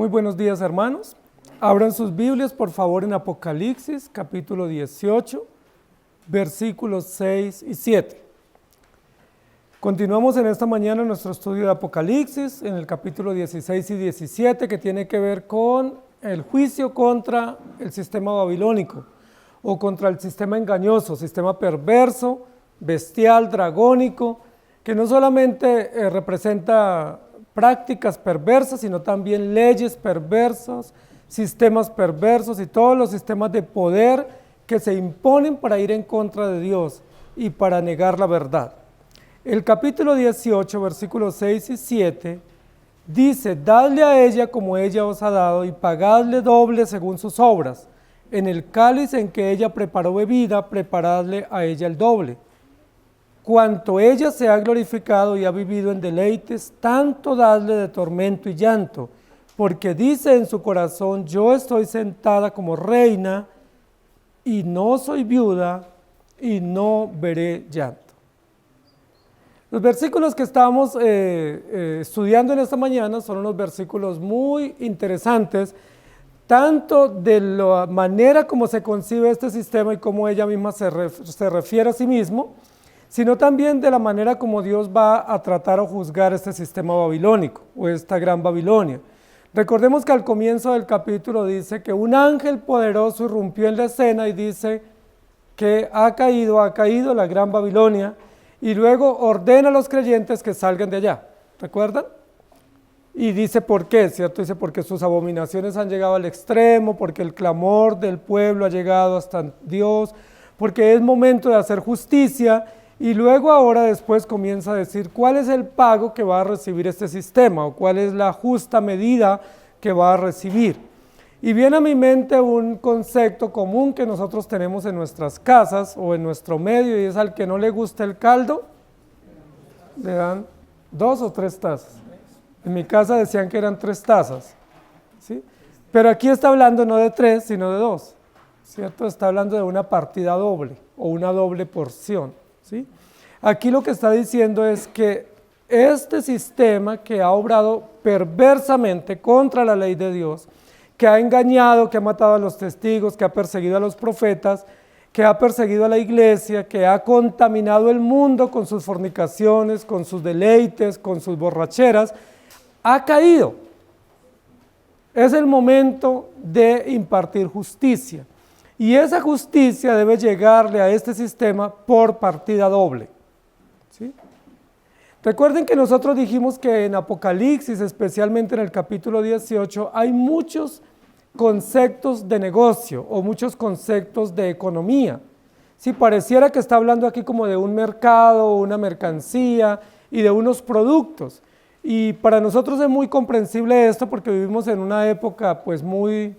Muy buenos días, hermanos. Abran sus Biblias, por favor, en Apocalipsis, capítulo 18, versículos 6 y 7. Continuamos en esta mañana nuestro estudio de Apocalipsis, en el capítulo 16 y 17, que tiene que ver con el juicio contra el sistema babilónico, o contra el sistema engañoso, sistema perverso, bestial, dragónico, que no solamente representa prácticas perversas, sino también leyes perversas, sistemas perversos y todos los sistemas de poder que se imponen para ir en contra de Dios y para negar la verdad. El capítulo 18, versículos 6 y 7, dice: dadle a ella como ella os ha dado y pagadle doble según sus obras. En el cáliz en que ella preparó bebida, preparadle a ella el doble. Cuanto ella se ha glorificado y ha vivido en deleites, tanto dadle de tormento y llanto, porque dice en su corazón: yo estoy sentada como reina y no soy viuda y no veré llanto. Los versículos que estamos estudiando en esta mañana son unos versículos muy interesantes, tanto de la manera como se concibe este sistema y cómo ella misma se refiere a sí mismo, sino también de la manera como Dios va a tratar o juzgar este sistema babilónico o esta gran Babilonia. Recordemos que al comienzo del capítulo dice que un ángel poderoso irrumpió en la escena y dice que ha caído la gran Babilonia, y luego ordena a los creyentes que salgan de allá. ¿Recuerdan? Y dice por qué, ¿cierto? Dice porque sus abominaciones han llegado al extremo, porque el clamor del pueblo ha llegado hasta Dios, porque es momento de hacer justicia. Y luego ahora después comienza a decir cuál es el pago que va a recibir este sistema o cuál es la justa medida que va a recibir. Y viene a mi mente un concepto común que nosotros tenemos en nuestras casas o en nuestro medio, y es: al que no le gusta el caldo, le dan 2 o 3 tazas. En mi casa decían que eran 3 tazas, ¿sí? Pero aquí está hablando no de 3, sino de 2, ¿cierto? Está hablando de una partida doble o una doble porción, ¿sí? Aquí lo que está diciendo es que este sistema que ha obrado perversamente contra la ley de Dios, que ha engañado, que ha matado a los testigos, que ha perseguido a los profetas, que ha perseguido a la iglesia, que ha contaminado el mundo con sus fornicaciones, con sus deleites, con sus borracheras, ha caído. Es el momento de impartir justicia. Y esa justicia debe llegarle a este sistema por partida doble, ¿sí? Recuerden que nosotros dijimos que en Apocalipsis, especialmente en el capítulo 18, hay muchos conceptos de negocio o muchos conceptos de economía. Sí, pareciera que está hablando aquí como de un mercado, una mercancía y de unos productos. Y para nosotros es muy comprensible esto porque vivimos en una época pues muy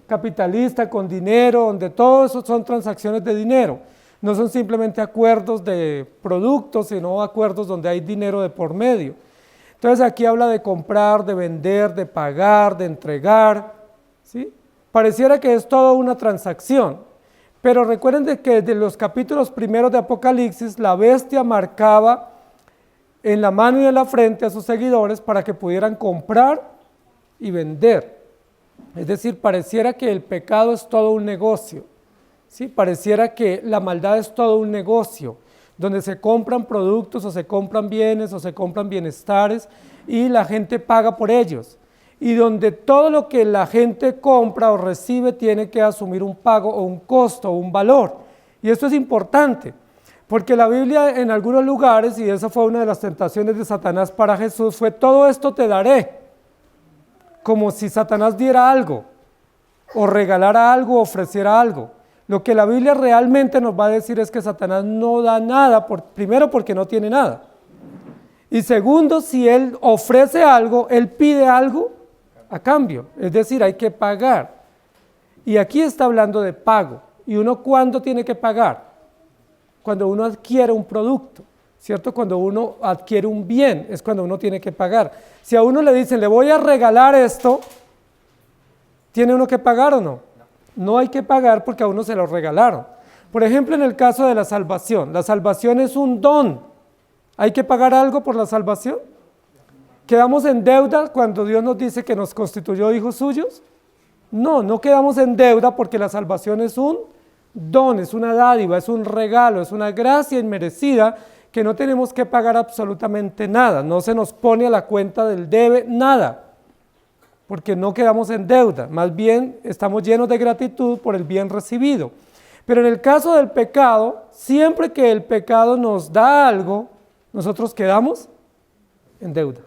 capitalista, con dinero, donde todo eso son transacciones de dinero. No son simplemente acuerdos de productos, sino acuerdos donde hay dinero de por medio. Entonces aquí habla de comprar, de vender, de pagar, de entregar, ¿sí? Pareciera que es toda una transacción, pero recuerden que desde los capítulos primeros de Apocalipsis, la bestia marcaba en la mano y en la frente a sus seguidores para que pudieran comprar y vender. Es decir, pareciera que el pecado es todo un negocio. ¿Sí? Pareciera que la maldad es todo un negocio, donde se compran productos o se compran bienes o se compran bienestares y la gente paga por ellos. Y donde todo lo que la gente compra o recibe tiene que asumir un pago o un costo o un valor. Y esto es importante, porque la Biblia en algunos lugares, y esa fue una de las tentaciones de Satanás para Jesús, fue: todo esto te daré, como si Satanás diera algo, o regalara algo, o ofreciera algo. Lo que la Biblia realmente nos va a decir es que Satanás no da nada, primero porque no tiene nada. Y segundo, si él ofrece algo, él pide algo a cambio. Es decir, hay que pagar. Y aquí está hablando de pago. ¿Y uno cuándo tiene que pagar? Cuando uno adquiere un producto, ¿cierto? Cuando uno adquiere un bien, es cuando uno tiene que pagar. Si a uno le dicen: le voy a regalar esto, ¿tiene uno que pagar o no? No hay que pagar porque a uno se lo regalaron. Por ejemplo, en el caso de la salvación es un don. ¿Hay que pagar algo por la salvación? ¿Quedamos en deuda cuando Dios nos dice que nos constituyó hijos suyos? No, no quedamos en deuda porque la salvación es un don, es una dádiva, es un regalo, es una gracia inmerecida que no tenemos que pagar absolutamente nada, no se nos pone a la cuenta del debe nada, porque no quedamos en deuda, más bien estamos llenos de gratitud por el bien recibido. Pero en el caso del pecado, siempre que el pecado nos da algo, nosotros quedamos en deuda.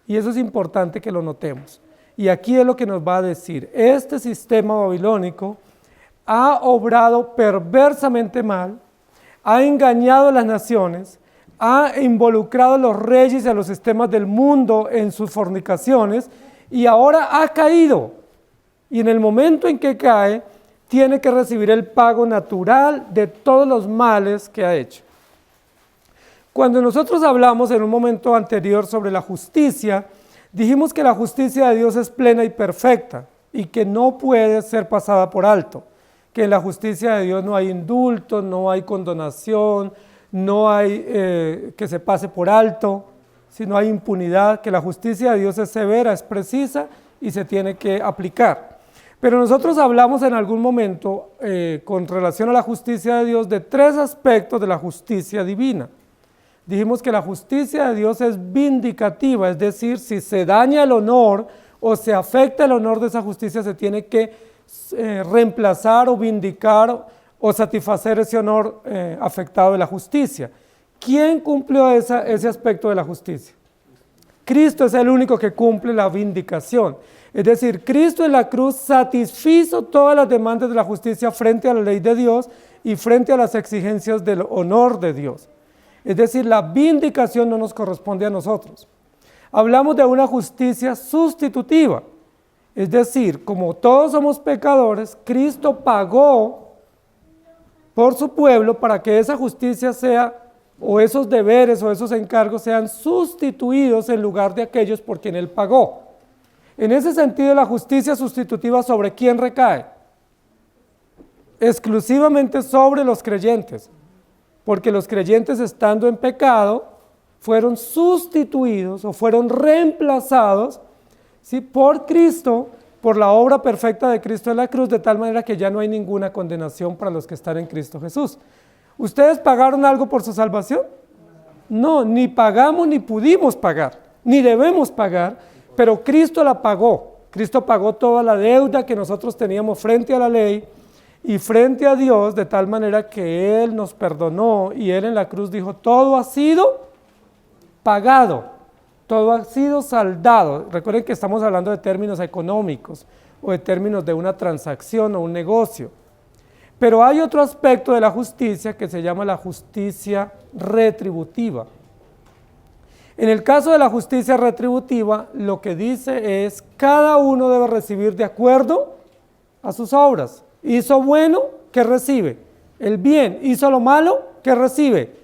Y eso es importante que lo notemos. Y aquí es lo que nos va a decir. Este sistema babilónico ha obrado perversamente mal, ha engañado a las naciones, ha involucrado a los reyes y a los sistemas del mundo en sus fornicaciones y ahora ha caído. Y en el momento en que cae, tiene que recibir el pago natural de todos los males que ha hecho. Cuando nosotros hablamos en un momento anterior sobre la justicia, dijimos que la justicia de Dios es plena y perfecta y que no puede ser pasada por alto, que en la justicia de Dios no hay indulto, no hay condonación, no hay que se pase por alto, sino hay impunidad, que la justicia de Dios es severa, es precisa y se tiene que aplicar. Pero nosotros hablamos en algún momento con relación a la justicia de Dios de tres aspectos de la justicia divina. Dijimos que la justicia de Dios es vindicativa, es decir, si se daña el honor o se afecta el honor de esa justicia, se tiene que reemplazar o vindicar o satisfacer ese honor afectado de la justicia. ¿Quién cumplió ese aspecto de la justicia? Cristo es el único que cumple la vindicación. Es decir, Cristo en la cruz satisfizo todas las demandas de la justicia frente a la ley de Dios y frente a las exigencias del honor de Dios. Es decir, la vindicación no nos corresponde a nosotros. Hablamos de una justicia sustitutiva. Es decir, como todos somos pecadores, Cristo pagó por su pueblo para que esa justicia sea, o esos deberes o esos encargos sean sustituidos en lugar de aquellos por quien Él pagó. En ese sentido, la justicia sustitutiva, ¿sobre quién recae? Exclusivamente sobre los creyentes, porque los creyentes estando en pecado fueron sustituidos o fueron reemplazados, ¿sí?, por Cristo, por la obra perfecta de Cristo en la cruz, de tal manera que ya no hay ninguna condenación para los que están en Cristo Jesús. ¿Ustedes pagaron algo por su salvación? No, ni pagamos ni pudimos pagar, ni debemos pagar, pero Cristo la pagó. Cristo pagó toda la deuda que nosotros teníamos frente a la ley y frente a Dios, de tal manera que Él nos perdonó y Él en la cruz dijo, todo ha sido pagado, todo ha sido saldado. Recuerden que estamos hablando de términos económicos o de términos de una transacción o un negocio. Pero hay otro aspecto de la justicia que se llama la justicia retributiva. En el caso de la justicia retributiva, lo que dice es, cada uno debe recibir de acuerdo a sus obras. Hizo bueno, ¿qué recibe? El bien. Hizo lo malo, ¿qué recibe?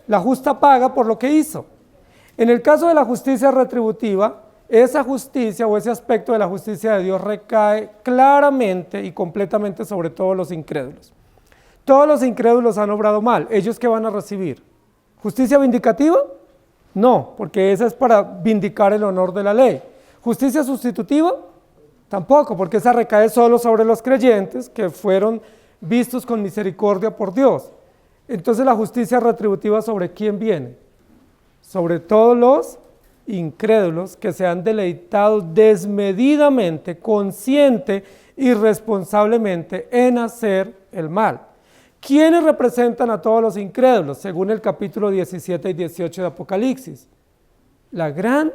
La justa paga por lo que hizo. En el caso de la justicia retributiva, esa justicia o ese aspecto de la justicia de Dios recae claramente y completamente sobre todos los incrédulos. Todos los incrédulos han obrado mal. ¿Ellos qué van a recibir? ¿Justicia vindicativa? No, porque esa es para vindicar el honor de la ley. ¿Justicia sustitutiva? Tampoco, porque esa recae solo sobre los creyentes que fueron vistos con misericordia por Dios. Entonces la justicia retributiva, ¿sobre quién viene? Sobre todos los incrédulos que se han deleitado desmedidamente, consciente y responsablemente en hacer el mal. ¿Quiénes representan a todos los incrédulos? Según el capítulo 17 y 18 de Apocalipsis. La gran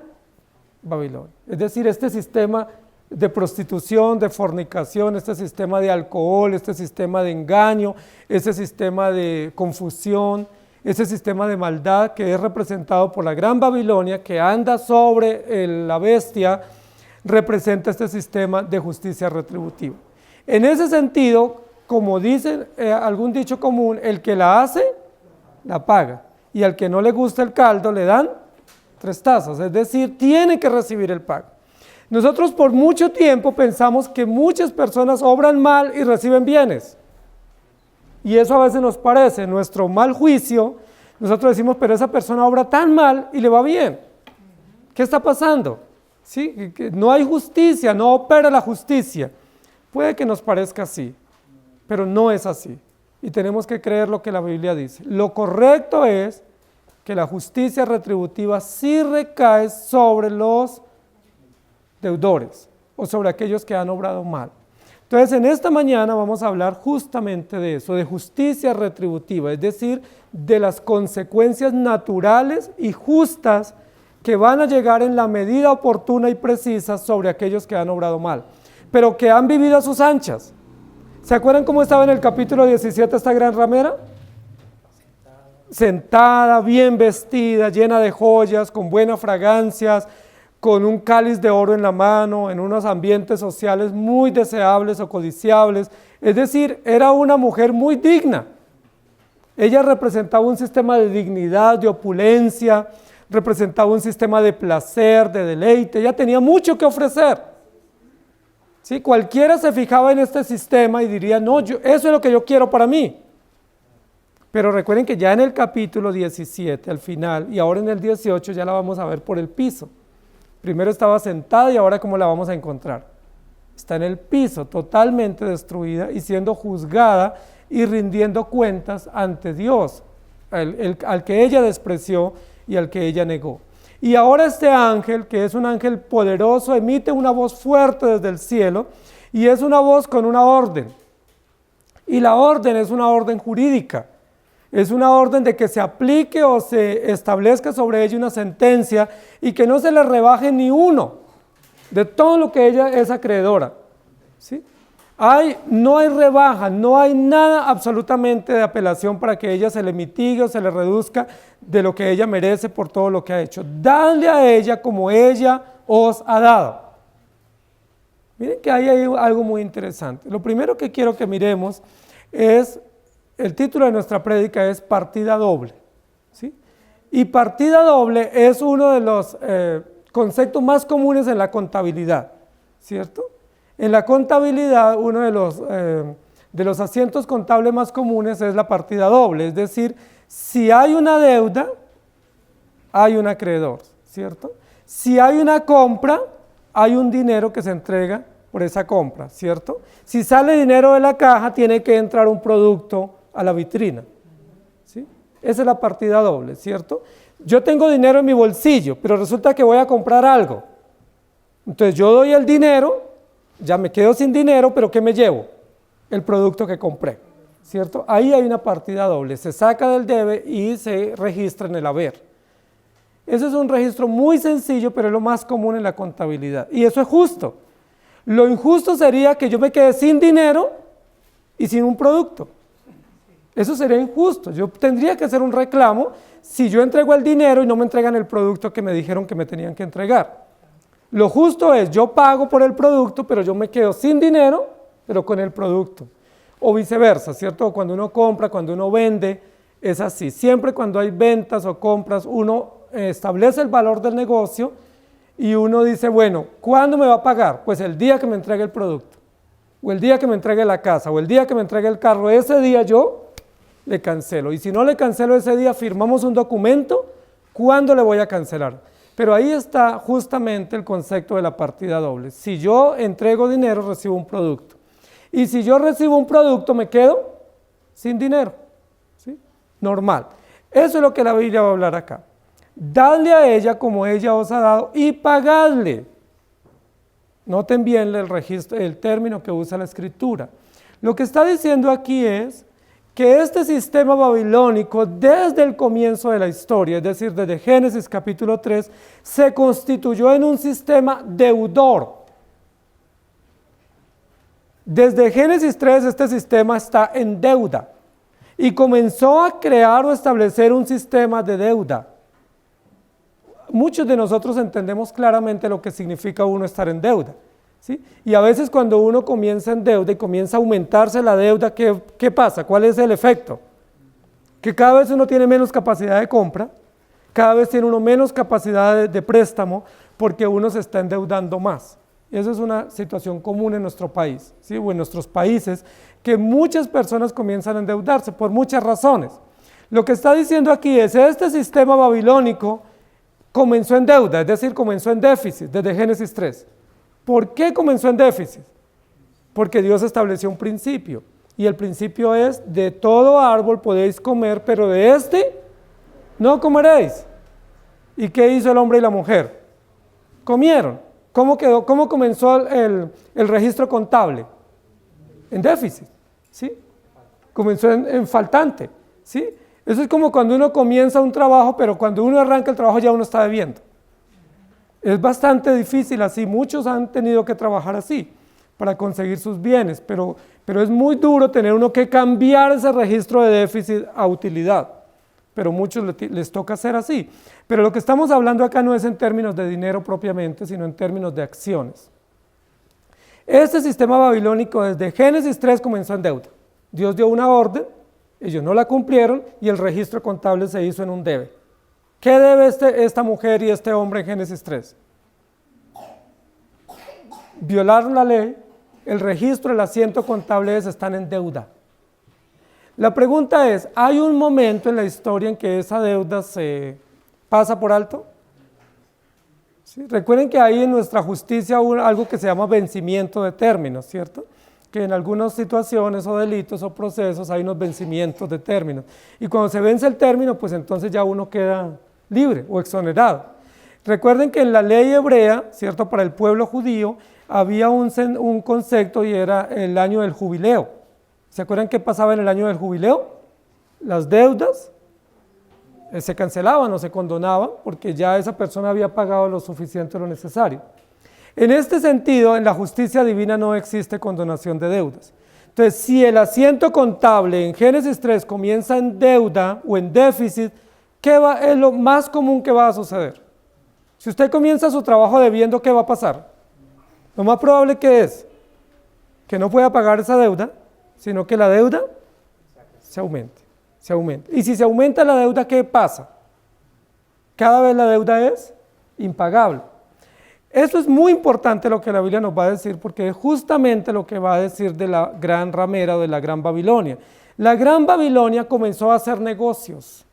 Babilonia. Es decir, este sistema de prostitución, de fornicación, este sistema de alcohol, este sistema de engaño, este sistema de confusión, ese sistema de maldad que es representado por la gran Babilonia, que anda sobre la bestia, representa este sistema de justicia retributiva. En ese sentido, como dice algún dicho común, el que la hace, la paga. Y al que no le gusta el caldo, le dan 3 tazas. Es decir, tiene que recibir el pago. Nosotros por mucho tiempo pensamos que muchas personas obran mal y reciben bienes. Y eso a veces nos parece, nuestro mal juicio, nosotros decimos, pero esa persona obra tan mal y le va bien. ¿Qué está pasando? ¿Sí? Que no hay justicia, no opera la justicia. Puede que nos parezca así, pero no es así. Y tenemos que creer lo que la Biblia dice. Lo correcto es que la justicia retributiva sí recae sobre los deudores o sobre aquellos que han obrado mal. Entonces, en esta mañana vamos a hablar justamente de eso, de justicia retributiva, es decir, de las consecuencias naturales y justas que van a llegar en la medida oportuna y precisa sobre aquellos que han obrado mal, pero que han vivido a sus anchas. ¿Se acuerdan cómo estaba en el capítulo 17 esta gran ramera? Sentada, bien vestida, llena de joyas, con buenas fragancias, con un cáliz de oro en la mano, en unos ambientes sociales muy deseables o codiciables. Es decir, era una mujer muy digna. Ella representaba un sistema de dignidad, de opulencia, representaba un sistema de placer, de deleite. Ella tenía mucho que ofrecer. ¿Sí? Cualquiera se fijaba en este sistema y diría, no, eso es lo que yo quiero para mí. Pero recuerden que ya en el capítulo 17, al final, y ahora en el 18 ya la vamos a ver por el piso. Primero estaba sentada y ahora ¿cómo la vamos a encontrar? Está en el piso, totalmente destruida y siendo juzgada y rindiendo cuentas ante Dios, al que ella despreció y al que ella negó. Y ahora este ángel, que es un ángel poderoso, emite una voz fuerte desde el cielo y es una voz con una orden. Y la orden es una orden jurídica. Es una orden de que se aplique o se establezca sobre ella una sentencia y que no se le rebaje ni uno de todo lo que ella es acreedora. ¿Sí? No hay rebaja, no hay nada absolutamente de apelación para que ella se le mitigue o se le reduzca de lo que ella merece por todo lo que ha hecho. Dadle a ella como ella os ha dado. Miren que ahí hay algo muy interesante. Lo primero que quiero que miremos es... El título de nuestra prédica es partida doble, ¿sí? Y partida doble es uno de los conceptos más comunes en la contabilidad, ¿cierto? En la contabilidad uno de los asientos contables más comunes es la partida doble, es decir, si hay una deuda, hay un acreedor, ¿cierto? Si hay una compra, hay un dinero que se entrega por esa compra, ¿cierto? Si sale dinero de la caja, tiene que entrar un producto a la vitrina, ¿sí? Esa es la partida doble, ¿cierto? Yo tengo dinero en mi bolsillo, pero resulta que voy a comprar algo. Entonces yo doy el dinero, ya me quedo sin dinero, pero ¿qué me llevo? El producto que compré, ¿cierto? Ahí hay una partida doble, se saca del debe y se registra en el haber. Ese es un registro muy sencillo, pero es lo más común en la contabilidad. Y eso es justo. Lo injusto sería que yo me quede sin dinero y sin un producto. Eso sería injusto. Yo tendría que hacer un reclamo si yo entrego el dinero y no me entregan el producto que me dijeron que me tenían que entregar. Lo justo es, yo pago por el producto, pero yo me quedo sin dinero, pero con el producto. O viceversa, ¿cierto? Cuando uno compra, cuando uno vende, es así. Siempre cuando hay ventas o compras, uno establece el valor del negocio y uno dice, bueno, ¿cuándo me va a pagar? Pues el día que me entregue el producto, o el día que me entregue la casa, o el día que me entregue el carro. Ese día yo le cancelo, y si no le cancelo ese día, firmamos un documento, ¿cuándo le voy a cancelar? Pero ahí está justamente el concepto de la partida doble. Si yo entrego dinero, recibo un producto, y si yo recibo un producto, me quedo sin dinero, ¿sí? Normal. Eso es lo que la Biblia va a hablar acá. Dadle a ella como ella os ha dado y pagadle. Noten bien el registro, el término que usa la Escritura. Lo que está diciendo aquí es que este sistema babilónico, desde el comienzo de la historia, es decir, desde Génesis capítulo 3, se constituyó en un sistema deudor. Desde Génesis 3 este sistema está en deuda y comenzó a crear o establecer un sistema de deuda. Muchos de nosotros entendemos claramente lo que significa uno estar en deuda, ¿sí? Y a veces cuando uno comienza en deuda y comienza a aumentarse la deuda, ¿qué pasa? ¿Cuál es el efecto? Que cada vez uno tiene menos capacidad de compra, cada vez tiene uno menos capacidad de préstamo, porque uno se está endeudando más. Esa es una situación común en nuestro país, ¿sí? O en nuestros países, que muchas personas comienzan a endeudarse por muchas razones. Lo que está diciendo aquí es, este sistema babilónico comenzó en deuda, es decir, comenzó en déficit desde Génesis 3. ¿Por qué comenzó en déficit? Porque Dios estableció un principio, y el principio es: de todo árbol podéis comer, pero de este no comeréis. ¿Y qué hizo el hombre y la mujer? Comieron. ¿Cómo quedó? ¿Cómo comenzó el registro contable? En déficit, ¿sí? Comenzó en faltante, ¿sí? Eso es como cuando uno comienza un trabajo, pero cuando uno arranca el trabajo ya uno está debiendo. Es bastante difícil así, muchos han tenido que trabajar así para conseguir sus bienes, pero es muy duro tener uno que cambiar ese registro de déficit a utilidad, pero muchos les toca hacer así. Pero lo que estamos hablando acá no es en términos de dinero propiamente, sino en términos de acciones. Este sistema babilónico desde Génesis 3 comenzó en deuda. Dios dio una orden, ellos no la cumplieron y el registro contable se hizo en un debe. ¿Qué debe esta mujer y este hombre en Génesis 3? Violaron la ley, el registro, el asiento contable están en deuda. La pregunta es, ¿hay un momento en la historia en que esa deuda se pasa por alto? ¿Sí? Recuerden que hay en nuestra justicia algo que se llama vencimiento de términos, ¿cierto? Que en algunas situaciones o delitos o procesos hay unos vencimientos de términos. Y cuando se vence el término, pues entonces ya uno queda libre o exonerado. Recuerden que en la ley hebrea, ¿cierto? Para el pueblo judío había un concepto y era el año del jubileo. ¿Se acuerdan qué pasaba en el año del jubileo? Las deudas se cancelaban o se condonaban porque ya esa persona había pagado lo suficiente o lo necesario. En este sentido, en la justicia divina no existe condonación de deudas. Entonces, si el asiento contable en Génesis 3 comienza en deuda o en déficit, es lo más común que va a suceder? Si usted comienza su trabajo debiendo, ¿qué va a pasar? Lo más probable que es que no pueda pagar esa deuda, sino que la deuda se aumente. Y si se aumenta la deuda, ¿qué pasa? Cada vez la deuda es impagable. Esto es muy importante lo que la Biblia nos va a decir, porque es justamente lo que va a decir de la gran ramera o de la gran Babilonia. La gran Babilonia comenzó a hacer negocios,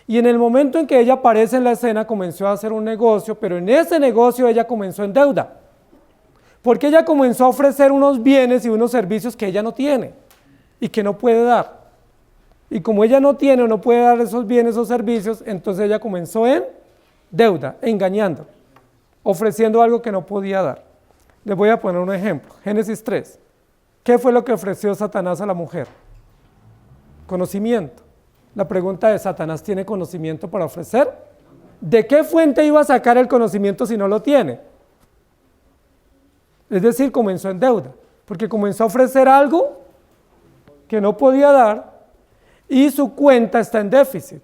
y en el momento en que ella aparece en la escena comenzó a hacer un negocio, pero en ese negocio ella comenzó en deuda, porque ella comenzó a ofrecer unos bienes y unos servicios que ella no tiene y que no puede dar. Y como ella no tiene o no puede dar esos bienes o servicios, entonces ella comenzó en deuda, engañando, ofreciendo algo que no podía dar. Les voy a poner un ejemplo. Génesis 3. ¿Qué fue lo que ofreció Satanás a la mujer? Conocimiento. La pregunta es, ¿Satanás tiene conocimiento para ofrecer? ¿De qué fuente iba a sacar el conocimiento si no lo tiene? Es decir, comenzó en deuda, porque comenzó a ofrecer algo que no podía dar y su cuenta está en déficit.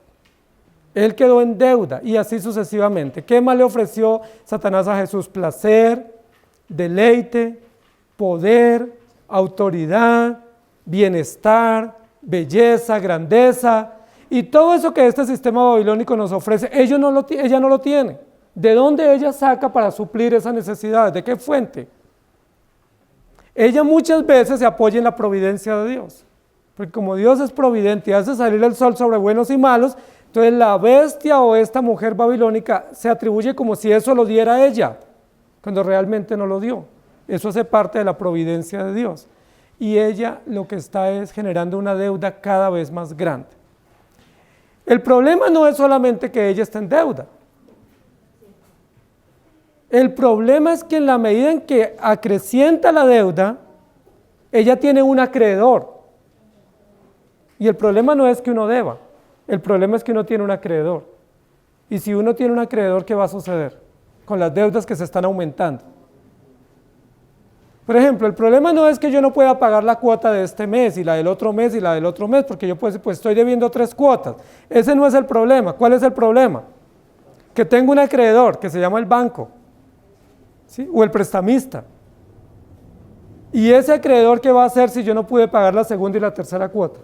Él quedó en deuda y así sucesivamente. ¿Qué más le ofreció Satanás a Jesús? Placer, deleite, poder, autoridad, bienestar, belleza, grandeza y todo eso que este sistema babilónico nos ofrece. Ella no lo tiene. ¿De dónde ella saca para suplir esas necesidades? ¿De qué fuente? Ella muchas veces se apoya en la providencia de Dios, porque como Dios es providente y hace salir el sol sobre buenos y malos, entonces la bestia o esta mujer babilónica se atribuye como si eso lo diera ella, cuando realmente no lo dio. Eso hace parte de la providencia de Dios. Y ella lo que está es generando una deuda cada vez más grande. El problema no es solamente que ella está en deuda. El problema es que en la medida en que acrecienta la deuda, ella tiene un acreedor. Y el problema no es que uno deba, el problema es que uno tiene un acreedor. Y si uno tiene un acreedor, ¿qué va a suceder con las deudas que se están aumentando? Por ejemplo, el problema no es que yo no pueda pagar la cuota de este mes y la del otro mes y la del otro mes, porque yo pues estoy debiendo 3 cuotas. Ese no es el problema. ¿Cuál es el problema? Que tengo un acreedor que se llama el banco, ¿sí? O el prestamista. ¿Y ese acreedor qué va a hacer si yo no pude pagar la segunda y la tercera cuota?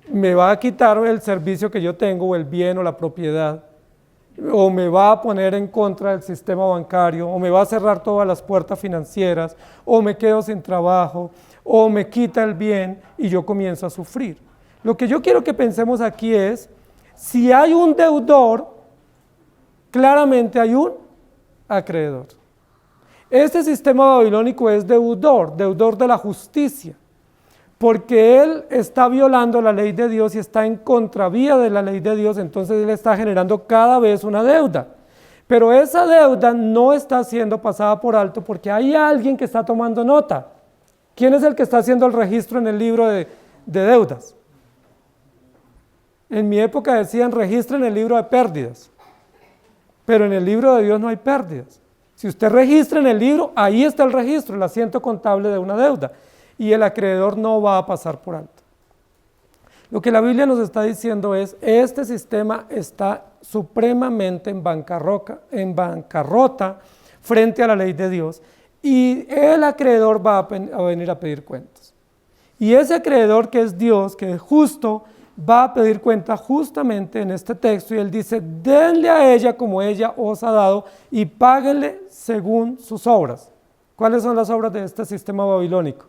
Me va a quitar el servicio que yo tengo, o el bien o la propiedad, o me va a poner en contra del sistema bancario, o me va a cerrar todas las puertas financieras, o me quedo sin trabajo, o me quita el bien y yo comienzo a sufrir. Lo que yo quiero que pensemos aquí es, Si hay un deudor, claramente hay un acreedor. Este sistema babilónico es deudor de la justicia, porque él está violando la ley de Dios y está en contravía de la ley de Dios, entonces él está generando cada vez una deuda. Pero esa deuda no está siendo pasada por alto porque hay alguien que está tomando nota. ¿Quién es el que está haciendo el registro en el libro de deudas? En mi época decían registra en el libro de pérdidas, pero en el libro de Dios no hay pérdidas. Si usted registra en el libro, ahí está el registro, el asiento contable de una deuda, y el acreedor no va a pasar por alto. Lo que la Biblia nos está diciendo es, este sistema está supremamente en bancarrota frente a la ley de Dios, y el acreedor va a venir a pedir cuentas. Y ese acreedor que es Dios, que es justo, va a pedir cuenta justamente en este texto, y él dice, denle a ella como ella os ha dado y páguenle según sus obras. ¿Cuáles son las obras de este sistema babilónico?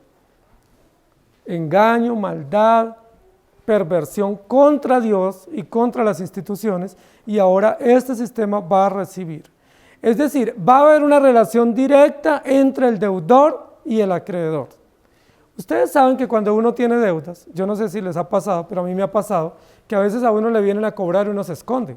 Engaño, maldad, perversión contra Dios y contra las instituciones, y ahora este sistema va a recibir. Es decir, va a haber una relación directa entre el deudor y el acreedor. Ustedes saben que cuando uno tiene deudas, yo no sé si les ha pasado, pero a mí me ha pasado, que a veces a uno le vienen a cobrar y uno se esconde.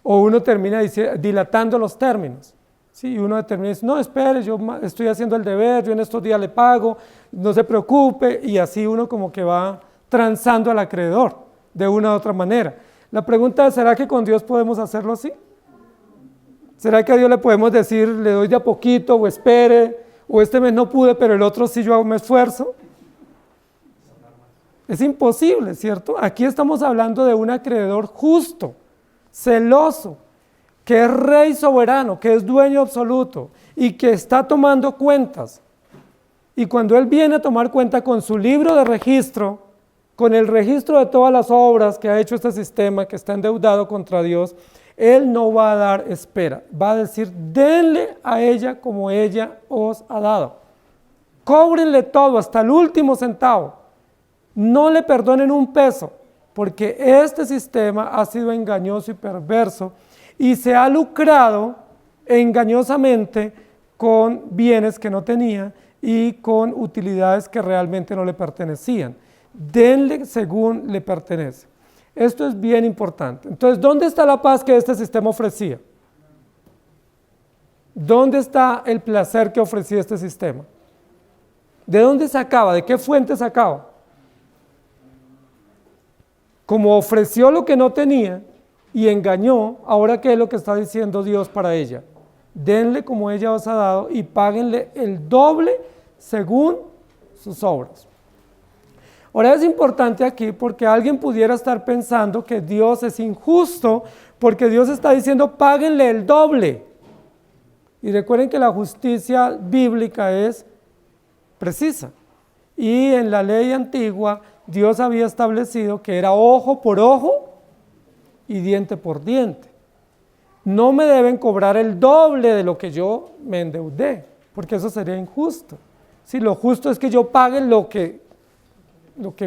O uno termina dilatando los términos. ¿Sí? Y uno termina diciendo, no, espere, yo estoy haciendo el deber, yo en estos días le pago, no se preocupe, y así uno como que va transando al acreedor de una u otra manera. La pregunta es, ¿será que con Dios podemos hacerlo así? ¿Será que a Dios le podemos decir, le doy de a poquito, o espere, o este mes no pude, pero el otro sí yo me esfuerzo? Es imposible, ¿cierto? Aquí estamos hablando de un acreedor justo, celoso, que es rey soberano, que es dueño absoluto y que está tomando cuentas. Y cuando él viene a tomar cuenta con su libro de registro, con el registro de todas las obras que ha hecho este sistema, que está endeudado contra Dios, él no va a dar espera, va a decir, denle a ella como ella os ha dado. Cóbrenle todo, hasta el último centavo. No le perdonen un peso, porque este sistema ha sido engañoso y perverso y se ha lucrado engañosamente con bienes que no tenía y con utilidades que realmente no le pertenecían. Denle según le pertenece. Esto es bien importante. Entonces, ¿dónde está la paz que este sistema ofrecía? ¿Dónde está el placer que ofrecía este sistema? ¿De dónde sacaba? ¿De qué fuente sacaba? Como ofreció lo que no tenía y engañó, ahora ¿qué es lo que está diciendo Dios para ella? Denle como ella os ha dado y páguenle el doble según sus obras. Ahora es importante aquí porque alguien pudiera estar pensando que Dios es injusto porque Dios está diciendo páguenle el doble. Y recuerden que la justicia bíblica es precisa. Y en la ley antigua Dios había establecido que era ojo por ojo y diente por diente. No me deben cobrar el doble de lo que yo me endeudé, porque eso sería injusto. Si lo justo es que yo pague lo que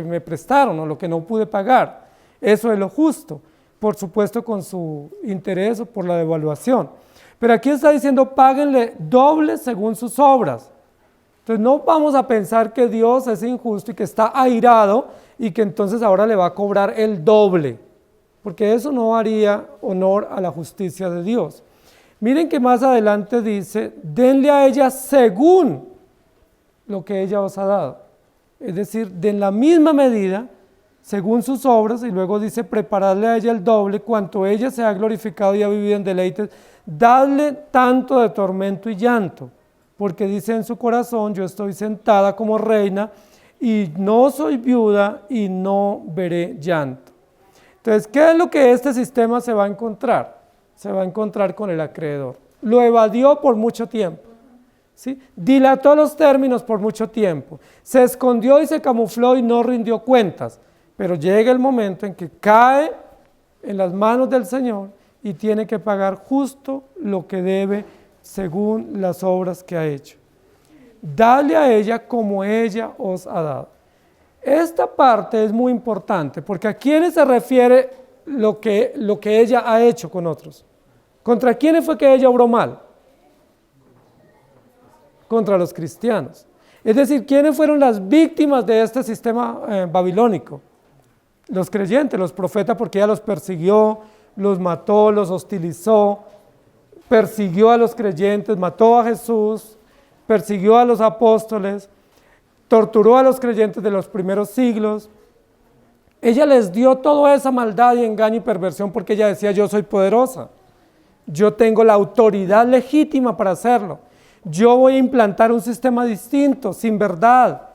me prestaron o lo que no pude pagar, eso es lo justo, por supuesto con su interés o por la devaluación. Pero aquí está diciendo páguenle doble según sus obras. Entonces no vamos a pensar que Dios es injusto y que está airado y que entonces ahora le va a cobrar el doble, porque eso no haría honor a la justicia de Dios. Miren que más adelante dice, denle a ella según lo que ella os ha dado. Es decir, de la misma medida, según sus obras, y luego dice, preparadle a ella el doble, cuanto ella se ha glorificado y ha vivido en deleites, dadle tanto de tormento y llanto, porque dice en su corazón, yo estoy sentada como reina, y no soy viuda, y no veré llanto. Entonces, ¿qué es lo que este sistema se va a encontrar? Se va a encontrar con el acreedor. Lo evadió por mucho tiempo. ¿Sí? Dilató los términos por mucho tiempo, se escondió y se camufló y no rindió cuentas, pero llega el momento en que cae en las manos del Señor y tiene que pagar justo lo que debe según las obras que ha hecho. Dale a ella como ella os ha dado. Esta parte es muy importante porque ¿a quiénes se refiere lo que ella ha hecho con otros? ¿Contra quiénes fue que ella obró mal? Contra los cristianos. Es decir, ¿quiénes fueron las víctimas de este sistema babilónico? Los creyentes, los profetas, porque ella los persiguió, los mató, los hostilizó, persiguió a los creyentes, mató a Jesús, persiguió a los apóstoles, torturó a los creyentes de los primeros siglos. Ella les dio toda esa maldad y engaño y perversión porque ella decía: yo soy poderosa, yo tengo la autoridad legítima para hacerlo, yo voy a implantar un sistema distinto, sin verdad.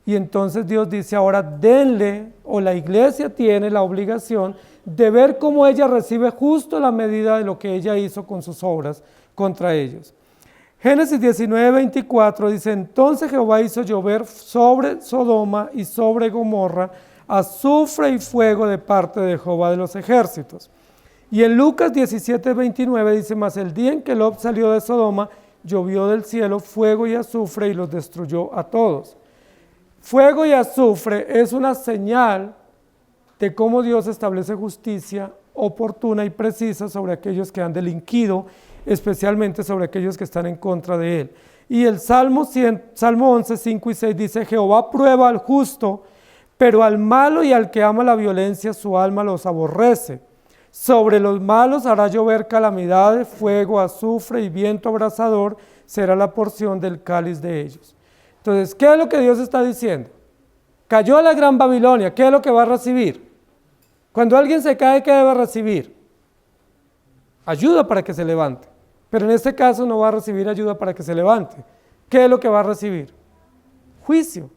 Y entonces Dios dice: ahora denle, o la iglesia tiene la obligación de ver cómo ella recibe justo la medida de lo que ella hizo con sus obras contra ellos. Génesis 19:24 dice: entonces Jehová hizo llover sobre Sodoma y sobre Gomorra azufre y fuego de parte de Jehová de los ejércitos. Y en Lucas 17:29 dice: mas el día en que Lot salió de Sodoma, llovió del cielo fuego y azufre y los destruyó a todos. Fuego y azufre es una señal de cómo Dios establece justicia oportuna y precisa sobre aquellos que han delinquido, especialmente sobre aquellos que están en contra de él. Y el Salmo 11, 5 y 6 dice: Jehová prueba al justo, pero al malo y al que ama la violencia su alma los aborrece. Sobre los malos hará llover calamidades, fuego, azufre y viento abrasador será la porción del cáliz de ellos. Entonces, ¿qué es lo que Dios está diciendo? Cayó la gran Babilonia, ¿qué es lo que va a recibir? Cuando alguien se cae, ¿qué debe recibir? Ayuda para que se levante. Pero en este caso no va a recibir ayuda para que se levante. ¿Qué es lo que va a recibir? Juicio.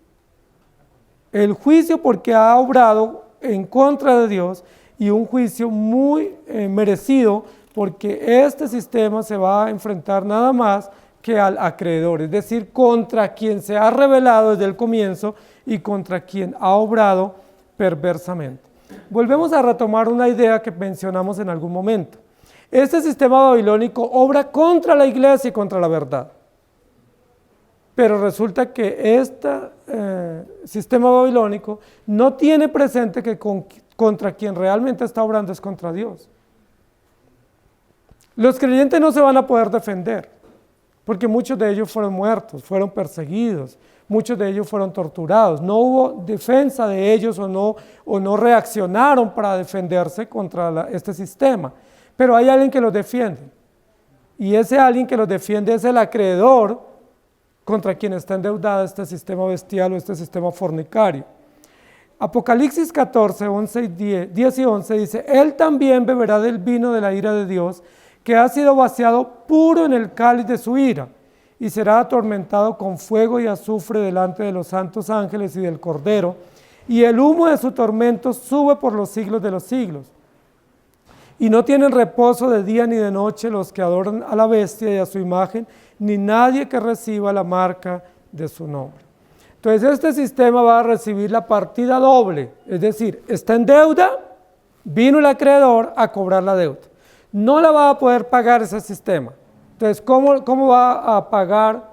El juicio porque ha obrado en contra de Dios, y un juicio muy merecido porque este sistema se va a enfrentar nada más que al acreedor, es decir, contra quien se ha rebelado desde el comienzo y contra quien ha obrado perversamente. Volvemos a retomar una idea que mencionamos en algún momento. Este sistema babilónico obra contra la iglesia y contra la verdad. Pero resulta que este sistema babilónico no tiene presente que contra quien realmente está obrando es contra Dios. Los creyentes no se van a poder defender, porque muchos de ellos fueron muertos, fueron perseguidos, muchos de ellos fueron torturados. No hubo defensa de ellos o no reaccionaron para defenderse contra este sistema. Pero hay alguien que los defiende, y ese alguien que los defiende es el acreedor contra quien está endeudado este sistema bestial o este sistema fornicario. Apocalipsis 14, 10 y 11 dice: él también beberá del vino de la ira de Dios, que ha sido vaciado puro en el cáliz de su ira, y será atormentado con fuego y azufre delante de los santos ángeles y del Cordero, y el humo de su tormento sube por los siglos de los siglos. Y no tienen reposo de día ni de noche los que adoran a la bestia y a su imagen, ni nadie que reciba la marca de su nombre. Entonces este sistema va a recibir la partida doble, es decir, está en deuda, vino el acreedor a cobrar la deuda. No la va a poder pagar ese sistema. Entonces, ¿cómo va a pagar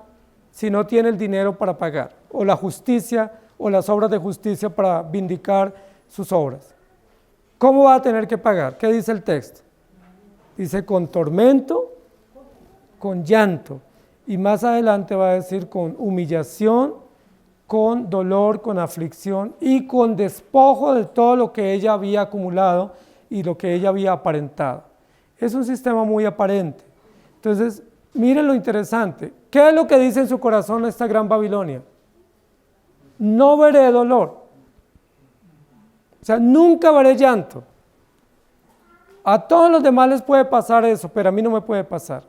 si no tiene el dinero para pagar? O la justicia, o las obras de justicia para vindicar sus obras. ¿Cómo va a tener que pagar? ¿Qué dice el texto? Dice: con tormento, con llanto, y más adelante va a decir con humillación, con dolor, con aflicción y con despojo de todo lo que ella había acumulado y lo que ella había aparentado. Es un sistema muy aparente. Entonces, miren lo interesante. ¿Qué es lo que dice en su corazón esta gran Babilonia? No veré dolor. O sea, nunca veré llanto. A todos los demás les puede pasar eso, pero a mí no me puede pasar.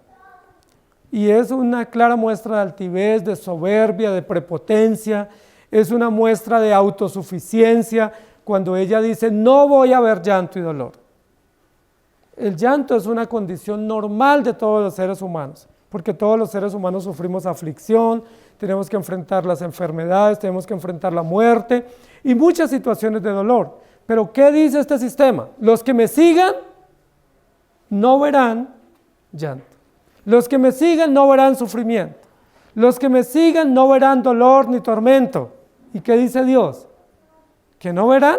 Y es una clara muestra de altivez, de soberbia, de prepotencia. Es una muestra de autosuficiencia cuando ella dice: no voy a ver llanto y dolor. El llanto es una condición normal de todos los seres humanos, porque todos los seres humanos sufrimos aflicción, tenemos que enfrentar las enfermedades, tenemos que enfrentar la muerte y muchas situaciones de dolor. Pero ¿qué dice este sistema? Los que me sigan no verán llanto. Los que me sigan no verán sufrimiento. Los que me sigan no verán dolor ni tormento. ¿Y qué dice Dios? ¿Que no verán?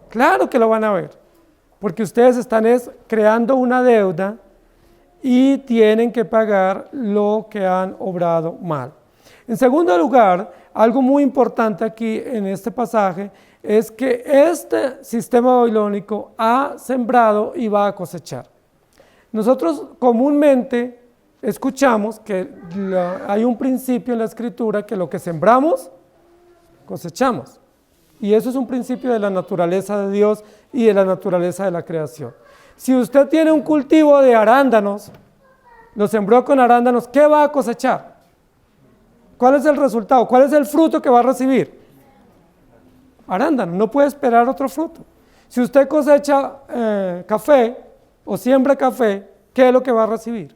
Claro que lo van a ver, porque ustedes están creando una deuda y tienen que pagar lo que han obrado mal. En segundo lugar, algo muy importante aquí en este pasaje es que este sistema babilónico ha sembrado y va a cosechar. Nosotros comúnmente escuchamos que hay un principio en la Escritura que lo que sembramos, cosechamos. Y eso es un principio de la naturaleza de Dios y de la naturaleza de la creación. Si usted tiene un cultivo de arándanos, lo sembró con arándanos, ¿qué va a cosechar? ¿Cuál es el resultado? ¿Cuál es el fruto que va a recibir? Arándano, no puede esperar otro fruto. Si usted cosecha café o siembra café, ¿qué es lo que va a recibir?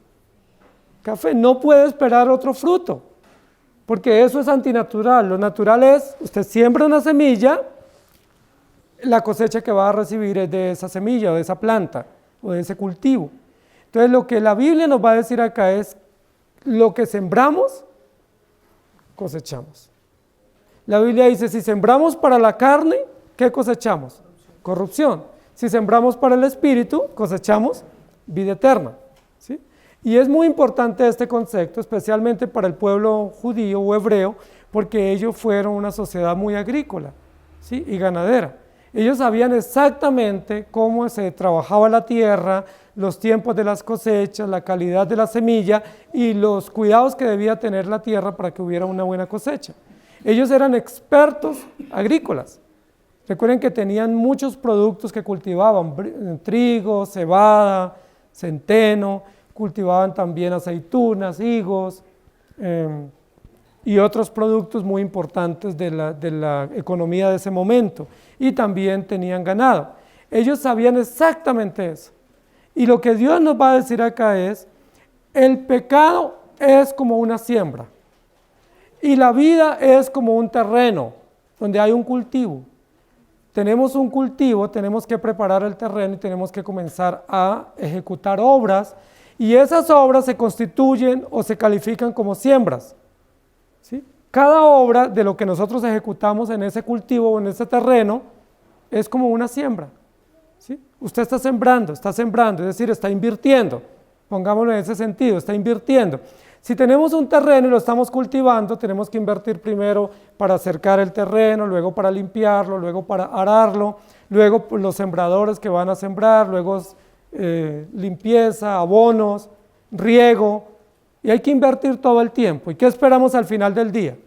Café, no puede esperar otro fruto, porque eso es antinatural. Lo natural es, usted siembra una semilla, la cosecha que va a recibir es de esa semilla, o de esa planta, o de ese cultivo. Entonces lo que la Biblia nos va a decir acá es, lo que sembramos, cosechamos. La Biblia dice, si sembramos para la carne, ¿qué cosechamos? Corrupción. Si sembramos para el espíritu, cosechamos vida eterna. ¿Sí? Y es muy importante este concepto, especialmente para el pueblo judío o hebreo, porque ellos fueron una sociedad muy agrícola, ¿sí? Y ganadera. Ellos sabían exactamente cómo se trabajaba la tierra, los tiempos de las cosechas, la calidad de la semilla y los cuidados que debía tener la tierra para que hubiera una buena cosecha. Ellos eran expertos agrícolas. Recuerden que tenían muchos productos que cultivaban, trigo, cebada, centeno, cultivaban también aceitunas, higos y otros productos muy importantes de la economía de ese momento. Y también tenían ganado. Ellos sabían exactamente eso. Y lo que Dios nos va a decir acá es, el pecado es como una siembra. Y la vida es como un terreno donde hay un cultivo. Tenemos un cultivo, tenemos que preparar el terreno y tenemos que comenzar a ejecutar obras. Y esas obras se constituyen o se califican como siembras. ¿Sí? Cada obra de lo que nosotros ejecutamos en ese cultivo o en ese terreno es como una siembra. ¿Sí? Usted está sembrando, es decir, está invirtiendo. Pongámoslo en ese sentido, está invirtiendo. Si tenemos un terreno y lo estamos cultivando, tenemos que invertir primero para cercar el terreno, luego para limpiarlo, luego para ararlo, luego los sembradores que van a sembrar, luego limpieza, abonos, riego, y hay que invertir todo el tiempo. ¿Y qué esperamos al final del día?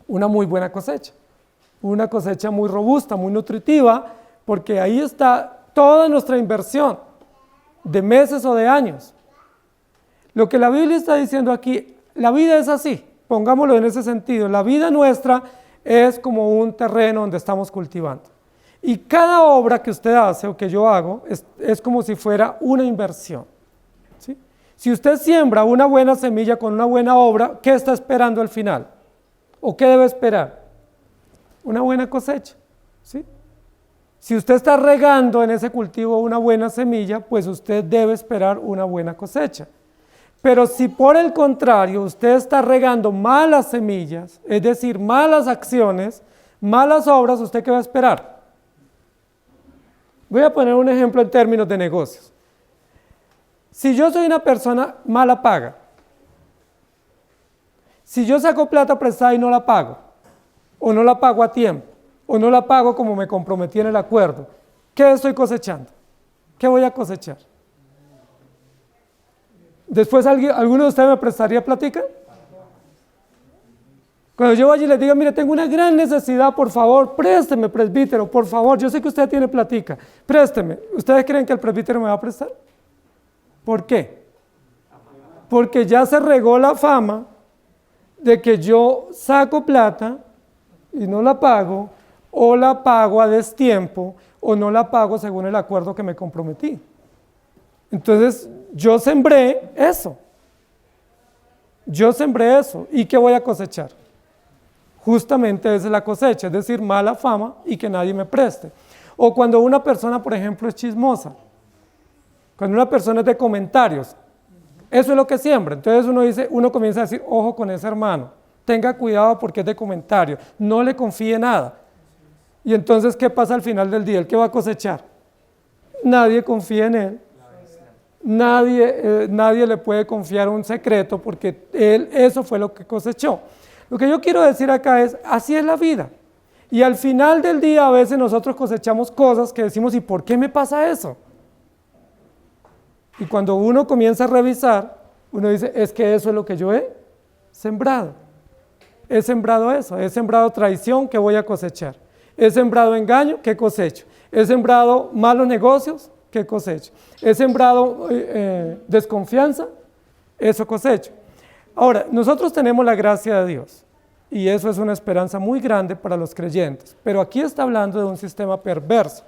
Una muy buena cosecha, una cosecha muy robusta, muy nutritiva, porque ahí está toda nuestra inversión de meses o de años. Lo que la Biblia está diciendo aquí, la vida es así, pongámoslo en ese sentido, la vida nuestra es como un terreno donde estamos cultivando. Y cada obra que usted hace o que yo hago es como si fuera una inversión. ¿Sí? Si usted siembra una buena semilla con una buena obra, ¿qué está esperando al final? ¿O qué debe esperar? Una buena cosecha. ¿Sí? Si usted está regando en ese cultivo una buena semilla, pues usted debe esperar una buena cosecha. Pero si por el contrario usted está regando malas semillas, es decir, malas acciones, malas obras, ¿usted qué va a esperar? Voy a poner un ejemplo en términos de negocios. Si yo soy una persona mala paga, si yo saco plata prestada y no la pago, o no la pago a tiempo, o no la pago como me comprometí en el acuerdo, ¿qué estoy cosechando? ¿Qué voy a cosechar? Después, ¿alguno de ustedes me prestaría plática? Cuando yo vaya y les diga, mire, tengo una gran necesidad, por favor, présteme, presbítero, por favor, yo sé que usted tiene plática, présteme. ¿Ustedes creen que el presbítero me va a prestar? ¿Por qué? Porque ya se regó la fama de que yo saco plata y no la pago, o la pago a destiempo, o no la pago según el acuerdo que me comprometí. Entonces, yo sembré eso. ¿Y qué voy a cosechar? Justamente esa es la cosecha, es decir, mala fama y que nadie me preste. O cuando una persona, por ejemplo, es chismosa, cuando una persona es de comentarios, eso es lo que siembra. Entonces uno comienza a decir, ojo con ese hermano, tenga cuidado porque es de comentario, no le confíe nada. Y entonces, ¿qué pasa al final del día? ¿El que va a cosechar? Nadie confía en él. Nadie le puede confiar un secreto porque él, eso fue lo que cosechó. Lo que yo quiero decir acá es, así es la vida. Y al final del día a veces nosotros cosechamos cosas que decimos, ¿y por qué me pasa eso? Y cuando uno comienza a revisar, uno dice, es que eso es lo que yo he sembrado. He sembrado eso, he sembrado traición, ¿qué voy a cosechar? He sembrado engaño, ¿qué cosecho? He sembrado malos negocios, ¿qué cosecho? He sembrado desconfianza, eso cosecho. Ahora, nosotros tenemos la gracia de Dios y eso es una esperanza muy grande para los creyentes, pero aquí está hablando de un sistema perverso.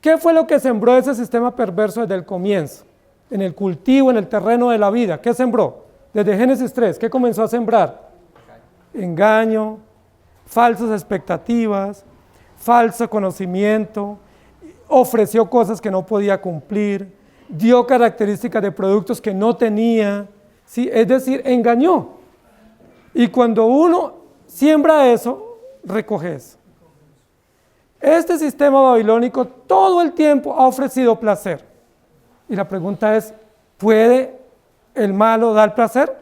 ¿Qué fue lo que sembró ese sistema perverso desde el comienzo? En el cultivo, en el terreno de la vida, ¿qué sembró? Desde Génesis 3, ¿qué comenzó a sembrar? Engaño, falsas expectativas, falso conocimiento, ofreció cosas que no podía cumplir, dio características de productos que no tenía, ¿sí? Es decir, engañó. Y cuando uno siembra eso, recoge eso. Este sistema babilónico todo el tiempo ha ofrecido placer. Y la pregunta es, ¿puede el malo dar placer?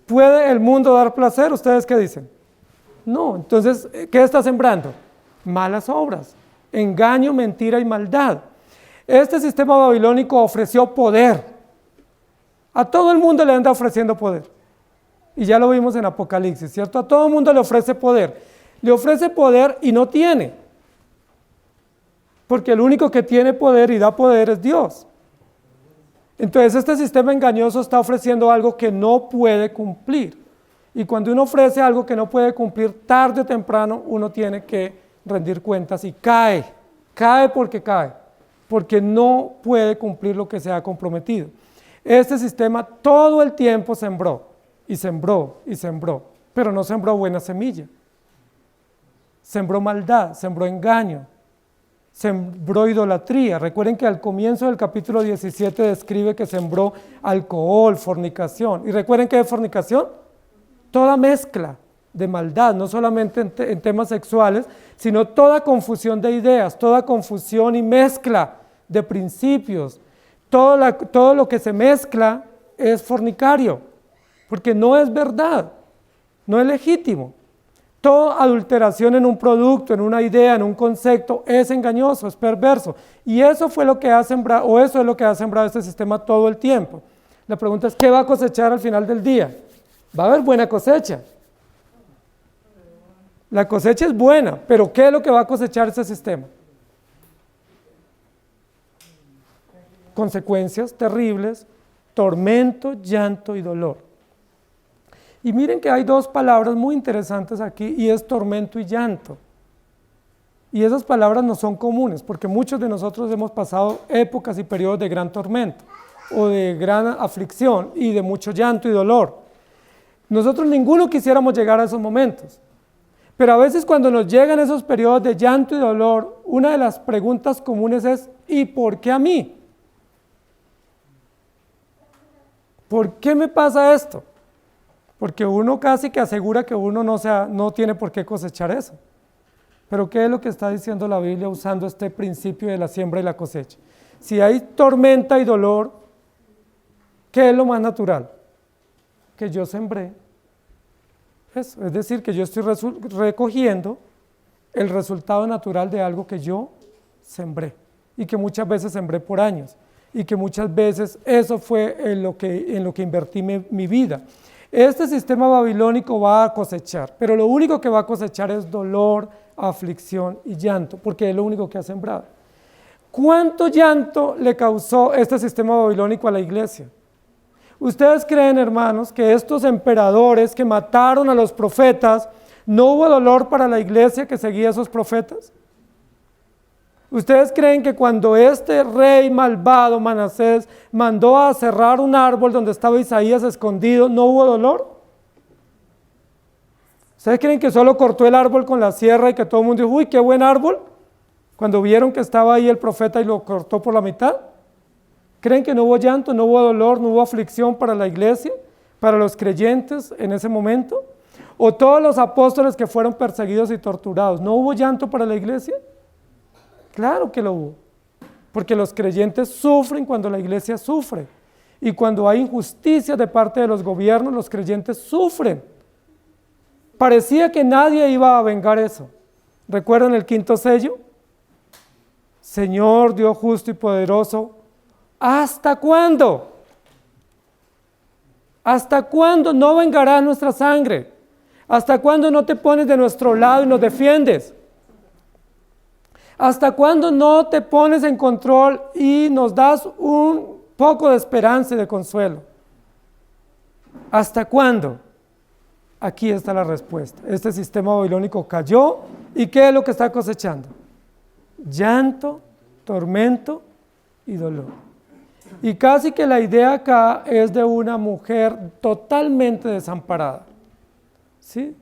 ¿Puede el mundo dar placer? ¿Ustedes qué dicen? No. Entonces, ¿qué está sembrando? Malas obras, engaño, mentira y maldad. Este sistema babilónico ofreció poder. A todo el mundo le anda ofreciendo poder. Y ya lo vimos en Apocalipsis, ¿cierto? A todo el mundo le ofrece poder. Le ofrece poder y no tiene. Porque el único que tiene poder y da poder es Dios. Entonces este sistema engañoso está ofreciendo algo que no puede cumplir. Y cuando uno ofrece algo que no puede cumplir, tarde o temprano uno tiene que rendir cuentas y cae. Cae, porque no puede cumplir lo que se ha comprometido. Este sistema todo el tiempo sembró, y sembró, y sembró, pero no sembró buena semilla. Sembró maldad, sembró engaño, sembró idolatría. Recuerden que al comienzo del capítulo 17 describe que sembró alcohol, fornicación. ¿Y recuerden qué es fornicación? Toda mezcla de maldad, no solamente en temas sexuales, sino toda confusión de ideas, toda confusión y mezcla de principios. Todo lo que se mezcla es fornicario, porque no es verdad, no es legítimo. Toda adulteración en un producto, en una idea, en un concepto, es engañoso, es perverso. Y eso fue lo que ha sembrado, o eso es lo que ha sembrado este sistema todo el tiempo. La pregunta es, ¿qué va a cosechar al final del día? Va a haber buena cosecha. La cosecha es buena, pero ¿qué es lo que va a cosechar ese sistema? Consecuencias terribles, tormento, llanto y dolor. Y miren que hay dos palabras muy interesantes aquí, y es tormento y llanto. Y esas palabras no son comunes, porque muchos de nosotros hemos pasado épocas y periodos de gran tormento, o de gran aflicción, y de mucho llanto y dolor. Nosotros ninguno quisiéramos llegar a esos momentos. Pero a veces cuando nos llegan esos periodos de llanto y dolor, una de las preguntas comunes es, ¿y por qué a mí? ¿Por qué me pasa esto? Porque uno casi que asegura que uno no tiene por qué cosechar eso. Pero ¿qué es lo que está diciendo la Biblia usando este principio de la siembra y la cosecha? Si hay tormenta y dolor, ¿qué es lo más natural? Que yo sembré eso, es decir, que yo estoy recogiendo el resultado natural de algo que yo sembré y que muchas veces sembré por años y que muchas veces eso fue en lo que invertí mi vida. Este sistema babilónico va a cosechar, pero lo único que va a cosechar es dolor, aflicción y llanto, porque es lo único que ha sembrado. ¿Cuánto llanto le causó este sistema babilónico a la iglesia? ¿Ustedes creen, hermanos, que estos emperadores que mataron a los profetas, no hubo dolor para la iglesia que seguía a esos profetas? ¿Ustedes creen que cuando este rey malvado, Manasés, mandó a cerrar un árbol donde estaba Isaías escondido, no hubo dolor? ¿Ustedes creen que solo cortó el árbol con la sierra y que todo el mundo dijo, uy, qué buen árbol? Cuando vieron que estaba ahí el profeta y lo cortó por la mitad. ¿Creen que no hubo llanto, no hubo dolor, no hubo aflicción para la iglesia, para los creyentes en ese momento? O todos los apóstoles que fueron perseguidos y torturados. ¿No hubo llanto para la iglesia? Claro que lo hubo. Porque los creyentes sufren cuando la iglesia sufre. Y cuando hay injusticia de parte de los gobiernos, los creyentes sufren. Parecía que nadie iba a vengar eso. ¿Recuerdan el quinto sello? Señor, Dios justo y poderoso, ¿hasta cuándo? ¿Hasta cuándo no vengarás nuestra sangre? ¿Hasta cuándo no te pones de nuestro lado y nos defiendes? ¿Hasta cuándo no te pones en control y nos das un poco de esperanza y de consuelo? ¿Hasta cuándo? Aquí está la respuesta. Este sistema babilónico cayó, ¿y qué es lo que está cosechando? Llanto, tormento y dolor. Y casi que la idea acá es de una mujer totalmente desamparada, ¿sí?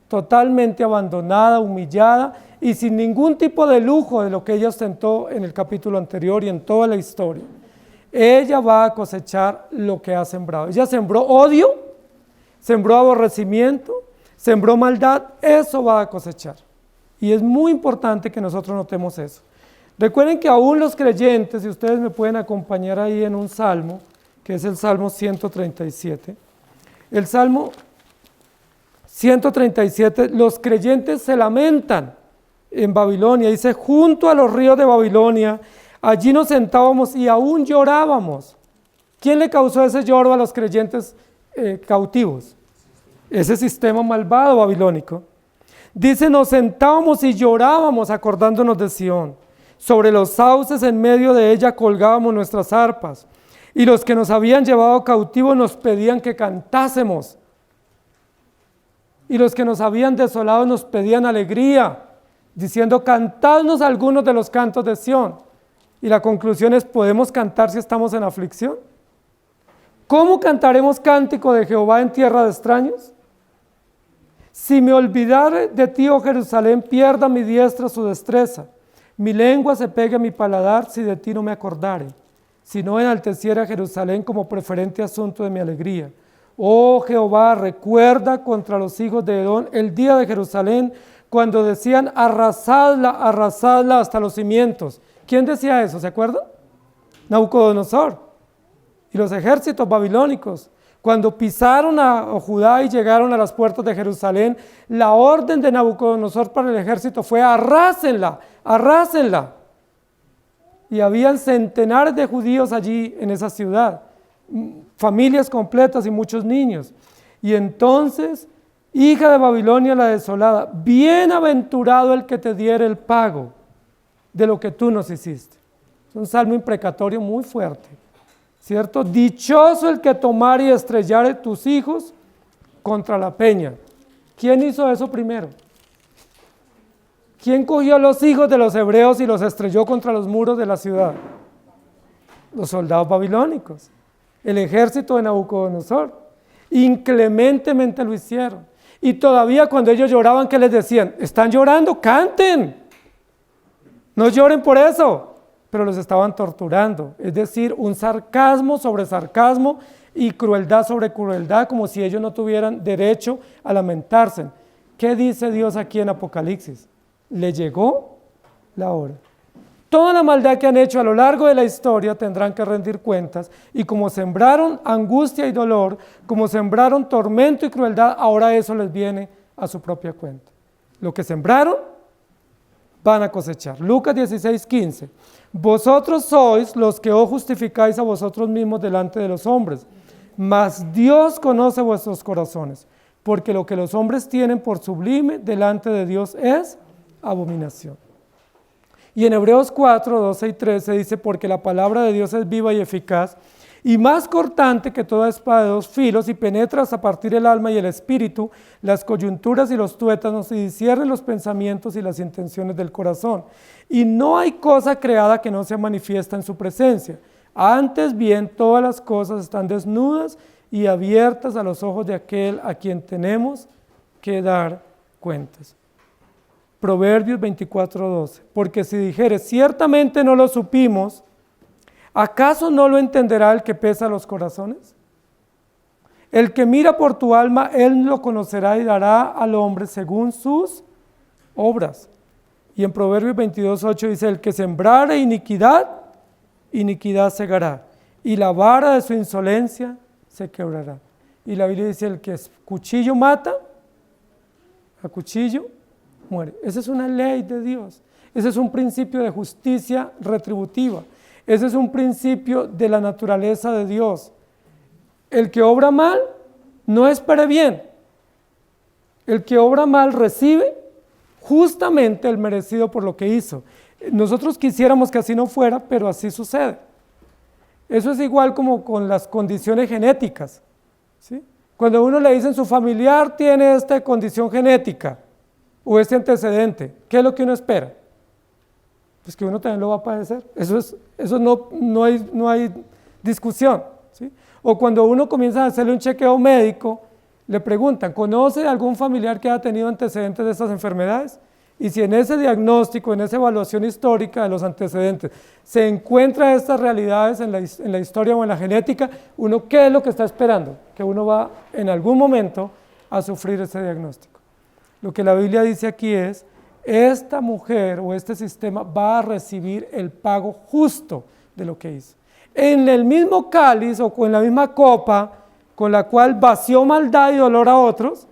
Totalmente abandonada, humillada y sin ningún tipo de lujo de lo que ella ostentó en el capítulo anterior y en toda la historia. Ella va a cosechar lo que ha sembrado. Ella sembró odio, sembró aborrecimiento, sembró maldad, eso va a cosechar. Y es muy importante que nosotros notemos eso. Recuerden que aún los creyentes, si ustedes me pueden acompañar ahí en un salmo, que es el Salmo 137, el Salmo 137, los creyentes se lamentan en Babilonia, dice, junto a los ríos de Babilonia, allí nos sentábamos y aún llorábamos. ¿Quién le causó ese lloro a los creyentes cautivos? Ese sistema malvado babilónico. Dice, nos sentábamos y llorábamos acordándonos de Sión. Sobre los sauces en medio de ella colgábamos nuestras arpas. Y los que nos habían llevado cautivos nos pedían que cantásemos. Y los que nos habían desolado nos pedían alegría, diciendo, cantadnos algunos de los cantos de Sión. Y la conclusión es, ¿podemos cantar si estamos en aflicción? ¿Cómo cantaremos cántico de Jehová en tierra de extraños? Si me olvidare de ti, oh Jerusalén, pierda mi diestra su destreza. Mi lengua se pegue a mi paladar si de ti no me acordare. Si no enalteciera Jerusalén como preferente asunto de mi alegría. Oh Jehová, recuerda contra los hijos de Edom el día de Jerusalén, cuando decían, arrasadla, arrasadla hasta los cimientos. ¿Quién decía eso? ¿Se acuerdan? Nabucodonosor y los ejércitos babilónicos. Cuando pisaron a Judá y llegaron a las puertas de Jerusalén, la orden de Nabucodonosor para el ejército fue arrásenla, arrásenla. Y habían centenares de judíos allí en esa ciudad, familias completas y muchos niños. Y entonces, hija de Babilonia la desolada, bienaventurado el que te diere el pago de lo que tú nos hiciste. Es un salmo imprecatorio muy fuerte, ¿cierto? Dichoso el que tomare y estrellare tus hijos contra la peña. ¿Quién hizo eso primero? ¿Quién cogió a los hijos de los hebreos y los estrelló contra los muros de la ciudad? Los soldados babilónicos, el ejército de Nabucodonosor. Inclementemente lo hicieron. Y todavía cuando ellos lloraban, ¿qué les decían? ¿Están llorando? ¡Canten! No lloren por eso. Pero los estaban torturando. Es decir, un sarcasmo sobre sarcasmo y crueldad sobre crueldad, como si ellos no tuvieran derecho a lamentarse. ¿Qué dice Dios aquí en Apocalipsis? Le llegó la hora. Toda la maldad que han hecho a lo largo de la historia tendrán que rendir cuentas, y como sembraron angustia y dolor, como sembraron tormento y crueldad, ahora eso les viene a su propia cuenta. Lo que sembraron, van a cosechar. Lucas 16:15. Vosotros sois los que os justificáis a vosotros mismos delante de los hombres, mas Dios conoce vuestros corazones, porque lo que los hombres tienen por sublime delante de Dios es abominación. Y en Hebreos 4, 12 y 13 dice, porque la palabra de Dios es viva y eficaz, y más cortante que toda espada de dos filos, y penetra hasta partir el alma y el espíritu, las coyunturas y los tuétanos, y discierne los pensamientos y las intenciones del corazón. Y no hay cosa creada que no sea manifiesta en su presencia. Antes bien, todas las cosas están desnudas y abiertas a los ojos de aquel a quien tenemos que dar cuentas. Proverbios 24:12. Porque si dijeres, ciertamente no lo supimos, ¿acaso no lo entenderá el que pesa los corazones? El que mira por tu alma, él lo conocerá y dará al hombre según sus obras. Y en Proverbios 22:8 dice, el que sembrare iniquidad, iniquidad segará, y la vara de su insolencia se quebrará. Y la Biblia dice, el que cuchillo mata, a cuchillo muere. Esa es una ley de Dios. Ese es un principio de justicia retributiva. Ese es un principio de la naturaleza de Dios. El que obra mal, no espere bien. El que obra mal recibe justamente el merecido por lo que hizo. Nosotros quisiéramos que así no fuera, pero así sucede. Eso es igual como con las condiciones genéticas, ¿sí? Cuando uno le dicen su familiar tiene esta condición genética o este antecedente, ¿qué es lo que uno espera? Pues que uno también lo va a padecer. Eso no hay discusión, ¿sí? O cuando uno comienza a hacerle un chequeo médico, le preguntan, ¿conoce algún familiar que haya tenido antecedentes de estas enfermedades? Y si en ese diagnóstico, en esa evaluación histórica de los antecedentes, se encuentra estas realidades en la historia o en la genética, uno ¿qué es lo que está esperando? Que uno va en algún momento a sufrir ese diagnóstico. Lo que la Biblia dice aquí es, esta mujer o este sistema va a recibir el pago justo de lo que hizo. En el mismo cáliz o con la misma copa con la cual vació maldad y dolor a otros,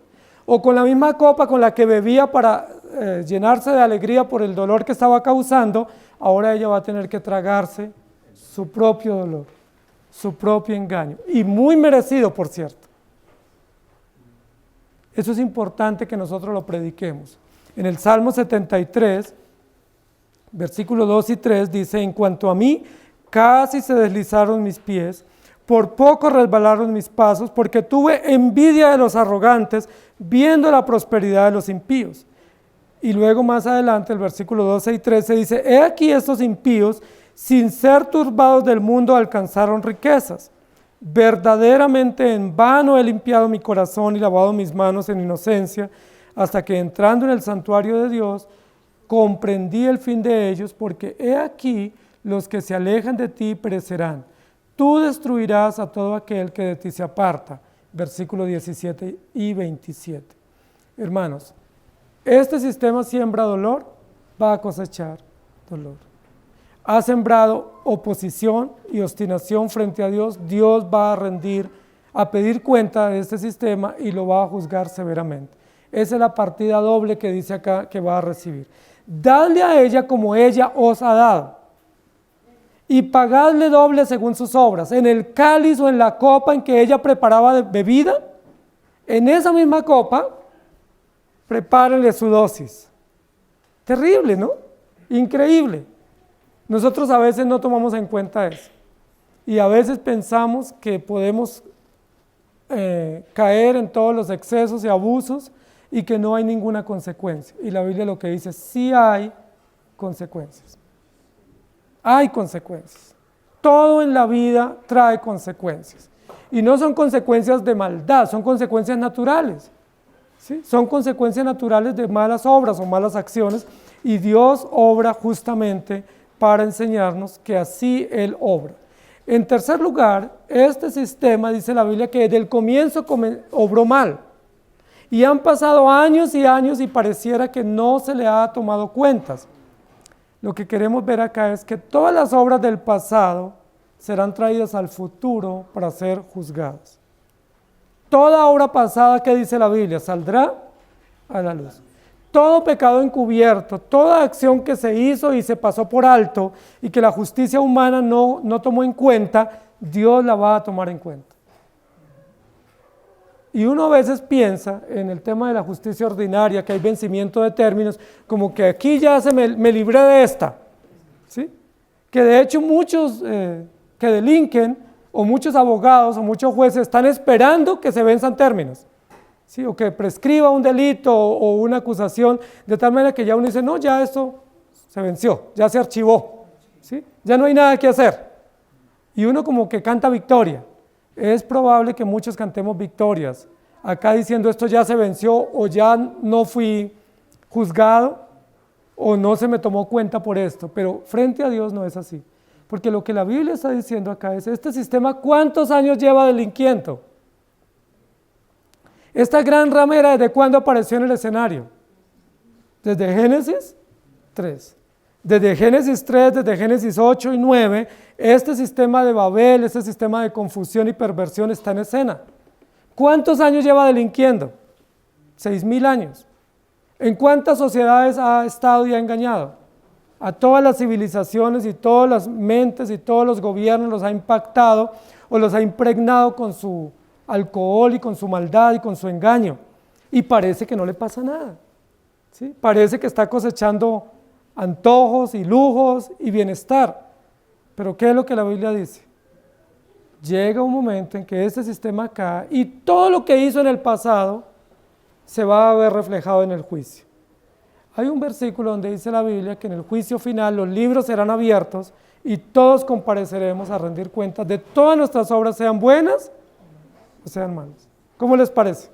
o con la misma copa con la que bebía para llenarse de alegría por el dolor que estaba causando, ahora ella va a tener que tragarse su propio dolor, su propio engaño, y muy merecido, por cierto. Eso es importante que nosotros lo prediquemos. En el Salmo 73, versículos 2 y 3 dice, en cuanto a mí, casi se deslizaron mis pies, por poco resbalaron mis pasos, porque tuve envidia de los arrogantes, viendo la prosperidad de los impíos. Y luego más adelante, el versículo 12 y 13 dice, he aquí estos impíos, sin ser turbados del mundo, alcanzaron riquezas. Verdaderamente en vano he limpiado mi corazón y lavado mis manos en inocencia, hasta que entrando en el santuario de Dios, comprendí el fin de ellos, porque he aquí los que se alejan de ti perecerán. Tú destruirás a todo aquel que de ti se aparta. Versículos 17 y 27. Hermanos, este sistema siembra dolor, va a cosechar dolor. Ha sembrado oposición y obstinación frente a Dios, Dios va a rendir, a pedir cuenta de este sistema y lo va a juzgar severamente. Esa es la partida doble que dice acá que va a recibir. Dadle a ella como ella os ha dado, y pagadle doble según sus obras. En el cáliz o en la copa en que ella preparaba bebida, en esa misma copa, prepárenle su dosis. Terrible, ¿no? Increíble. Nosotros a veces no tomamos en cuenta eso. Y a veces pensamos que podemos caer en todos los excesos y abusos y que no hay ninguna consecuencia. Y la Biblia lo que dice, sí hay consecuencias. Hay consecuencias. Todo en la vida trae consecuencias. Y no son consecuencias de maldad, son consecuencias naturales. ¿Sí? Son consecuencias naturales de malas obras o malas acciones. Y Dios obra justamente para enseñarnos que así Él obra. En tercer lugar, este sistema, dice la Biblia, que desde el comienzo obró mal. Y han pasado años y años y pareciera que no se le ha tomado cuentas. Lo que queremos ver acá es que todas las obras del pasado serán traídas al futuro para ser juzgadas. Toda obra pasada, ¿qué dice la Biblia? Saldrá a la luz. Todo pecado encubierto, toda acción que se hizo y se pasó por alto y que la justicia humana no tomó en cuenta, Dios la va a tomar en cuenta. Y uno a veces piensa en el tema de la justicia ordinaria, que hay vencimiento de términos, como que aquí ya me libré de esta, ¿sí? Que de hecho muchos que delinquen, o muchos abogados, o muchos jueces están esperando que se venzan términos, ¿sí? O que prescriba un delito o una acusación, de tal manera que ya uno dice, no, ya esto se venció, ya se archivó, ¿sí? Ya no hay nada que hacer. Y uno como que canta victoria. Es probable que muchos cantemos victorias, acá diciendo esto ya se venció, o ya no fui juzgado, o no se me tomó cuenta por esto, pero frente a Dios no es así, porque lo que la Biblia está diciendo acá es, este sistema, ¿cuántos años lleva delinquiendo? Esta gran ramera, ¿desde cuándo apareció en el escenario? Desde Génesis 3. Desde Génesis 3, desde Génesis 8 y 9, este sistema de Babel, este sistema de confusión y perversión está en escena. ¿Cuántos años lleva delinquiendo? 6.000 años. ¿En cuántas sociedades ha estado y ha engañado? A todas las civilizaciones y todas las mentes y todos los gobiernos los ha impactado o los ha impregnado con su alcohol y con su maldad y con su engaño. Y parece que no le pasa nada, ¿sí? Parece que está cosechando antojos y lujos y bienestar. Pero ¿qué es lo que la Biblia dice? Llega un momento en que este sistema cae y todo lo que hizo en el pasado se va a ver reflejado en el juicio. Hay un versículo donde dice la Biblia que en el juicio final los libros serán abiertos y todos compareceremos a rendir cuentas de todas nuestras obras, sean buenas o sean malas. ¿Cómo les parece?